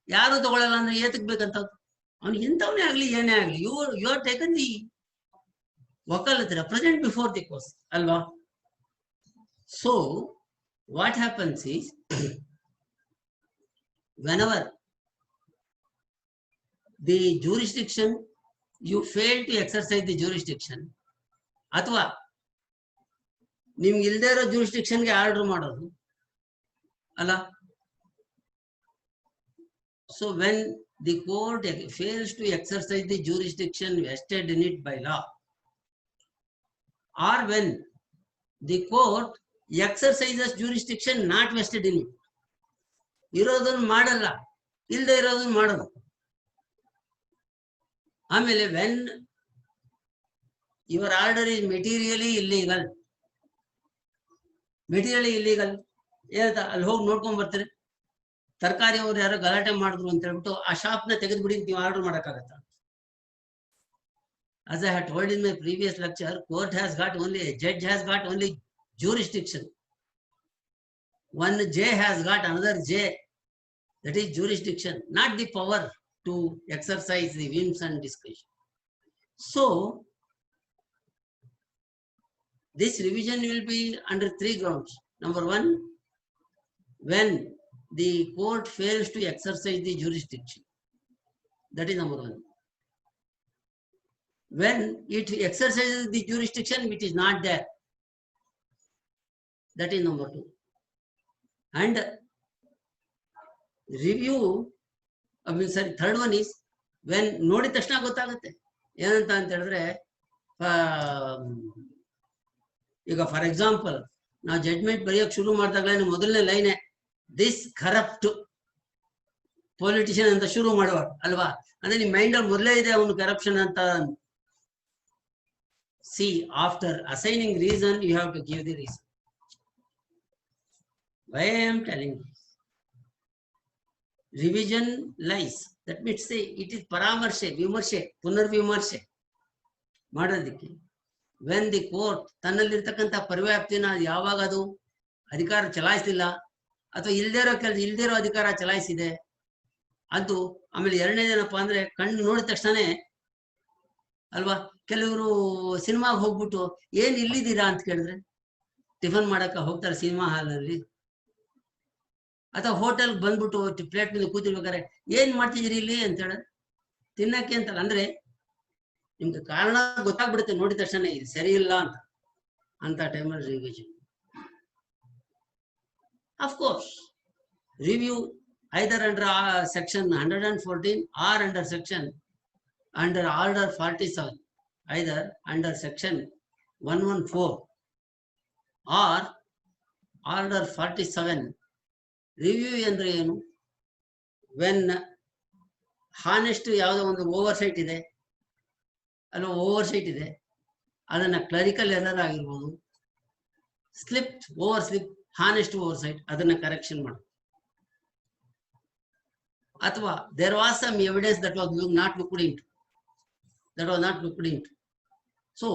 ಯಾರು ತಗೊಳ್ಳಲ್ಲ ಅಂದ್ರೆ ಏತಕ್ ಬೇಕಂತ? ಅವ್ನು ಎಂತವನೇ ಆಗ್ಲಿ ಏನೇ ಆಗ್ಲಿ, you are taken the vakalat represent before the court ಅಲ್ವಾ. So what happens is, whenever the jurisdiction, you fail to exercise the jurisdiction, ಅಥವಾ ನಿಮ್ಗೆ ಇಲ್ದೇ ಇರೋ jurisdictionಗೆ ಆರ್ಡರ್ ಮಾಡೋದು ಅಲ್ಲ. So when the court fails to exercise the jurisdiction vested in it by law, or when the court exercises jurisdiction not vested in it, ಇರೋದನ್ನ ಮಾಡಲ್ಲ, ಇಲ್ಲದೆ ಇರೋದನ್ನ ಮಾಡೋದು. ಆಮೇಲೆ when your order is materially illegal, material illegal ಏನಂತ ಅಲ್ಲಿ ಹೋಗಿ ನೋಡ್ಕೊಂಡ್ ಬರ್ತೀರಿ. ತರಕಾರಿ ಅವ್ರು ಯಾರೋ ಗಲಾಟೆ ಮಾಡಿದ್ರು ಅಂತ ಹೇಳ್ಬಿಟ್ಟು ಆ ಶಾಪ್ ನ ತೆಗೆದ್ಬಿಡಿ ನೀವು order ಮಾಡಕ್ಕಾಗತ್ತ? As I had told in my previous lecture, court has got only, a judge has got only jurisdiction. One J has got another J. That is jurisdiction, not the power to exercise the whims and discretion. So, this revision will be under 3 grounds. Number 1, when the court fails to exercise the jurisdiction. That is number 1. When it exercises the jurisdiction, it is not there. That is number 2. And review, sorry, third one is when ನೋಡಿದ ತಕ್ಷಣ ಗೊತ್ತಾಗುತ್ತೆ ಏನಂತ ಅಂತ ಹೇಳಿದ್ರೆ, ಈಗ for example ನಾವು judgment ಬರೆಯೋಕೆ ಶುರು ಮಾಡಿದಾಗಲೇ ಮೊದಲನೇ ಲೈನೆ ದಿಸ್ ಕರಪ್ಟ್ ಪೊಲಿಟಿಷಿಯನ್ ಅಂತ ಶುರು ಮಾಡುವ ಅಲ್ವಾ? ಅಂದ್ರೆ ನಿಮ್ ಮೈಂಡ್ ಅಲ್ಲಿ ಮೊದಲೇ ಇದೆ ಅವನು ಕರಪ್ಷನ್ ಅಂತ. See, after assigning reason, you have to give the reason. Why I am telling this? Revision lies. That means say it is paramarshe, vimarshe, punarvimarshe. ಮಾಡೋದಕ್ಕೆ when the court ತನ್ನಲ್ಲಿರ್ತಕ್ಕಂಥ ಪರಿವ್ಯಾಪ್ತಿನ ಯಾವಾಗ ಅದು ಅಧಿಕಾರ ಚಲಾಯಿಸಲಿಲ್ಲ ಅಥವಾ ಇಲ್ದಿರೋ ಅಧಿಕಾರ ಚಲಾಯಿಸಿದೆ ಅದು. ಆಮೇಲೆ ಎರಡನೇದೇನಪ್ಪ ಅಂದ್ರೆ ಕಣ್ಣು ನೋಡಿದ ತಕ್ಷಣನೇ ಅಲ್ವಾ, ಕೆಲವರು ಸಿನಿಮಾಗೆ ಹೋಗ್ಬಿಟ್ಟು ಏನ್ ಇಲ್ಲಿದ್ದೀರಾ ಅಂತ ಕೇಳಿದ್ರೆ ಟಿಫನ್ ಮಾಡಕ್ಕ ಹೋಗ್ತಾರೆ ಸಿನಿಮಾ ಹಾಲ್ನಲ್ಲಿ, ಅಥವಾ ಹೋಟೆಲ್ಗೆ ಬಂದ್ಬಿಟ್ಟು ಪ್ಲೇಟ್ ಮೇಲೆ ಕೂತಿರ್ಬೇಕಾರೆ ಏನ್ ಮಾಡ್ತಿದ್ದೀರಿ ಇಲ್ಲಿ ಅಂತ ಹೇಳಿದ್ರೆ ತಿನ್ನಕ್ಕೆ ಅಂತಲ್ಲ. ಅಂದ್ರೆ ನಿಮ್ಗೆ ಕಾರಣ ಗೊತ್ತಾಗ್ಬಿಡುತ್ತೆ ನೋಡಿದ ತಕ್ಷಣ ಇದು ಸರಿ ಇಲ್ಲ ಅಂತ ಟೈಮಲ್ಲಿ revision. Of course review either under section 114 or under section under order 47, either under section 114 or order 47. Review ಅಂದ್ರೆ ಏನು? when ಹಾನೆಸ್ಟ್ ಯಾವುದೋ ಒಂದು ಓವರ್ಸೈಟ್ ಇದೆ ಅಲ್ವಾ, ಓವರ್ಸೈಟ್ ಇದೆ, ಅದನ್ನ ಕ್ಲರಿಕಲ್ ಎರರ್ ಆಗಿರ್ಬೋದು, slip over slip honest oversight, ಅದನ್ನ ಕರೆಕ್ಷನ್ ಮಾಡಿ. ಅಥವಾ there was some evidence that was not looked into. So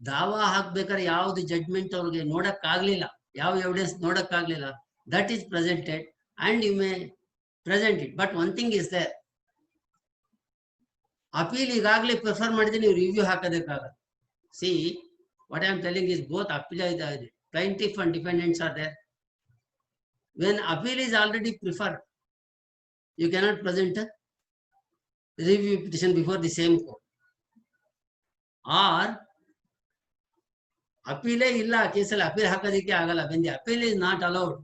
ದಾವಾ ಹಾಕ್ಬೇಕಾದ್ರೆ ಯಾವ್ದು ಜಡ್ಜ್ಮೆಂಟ್ ಅವ್ರಿಗೆ ನೋಡಕ್ಕಾಗ್ಲಿಲ್ಲ, ಯಾವ evidence ನೋಡಕ್ಕಾಗ್ಲಿಲ್ಲ, that is presented and you may present it. But one thing is there, appeal ಈಗಾಗಲೇ prefer ಮಾಡಿದ್ರೆ ನೀವು review ಹಾಕೋದಕ್ಕಾಗಲ್ಲ. See, what I am telling is both appeal is plaintiff and defendants are there. When appeal is already preferred, you cannot present a review petition before the same court. Or appeal illa ಕೇಸಲ್ಲಿ appeal ಹಾಕೋದಕ್ಕೆ ಆಗಲ್ಲ. When the appeal is not allowed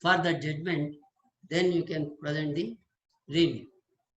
for the judgment, then you can present the review.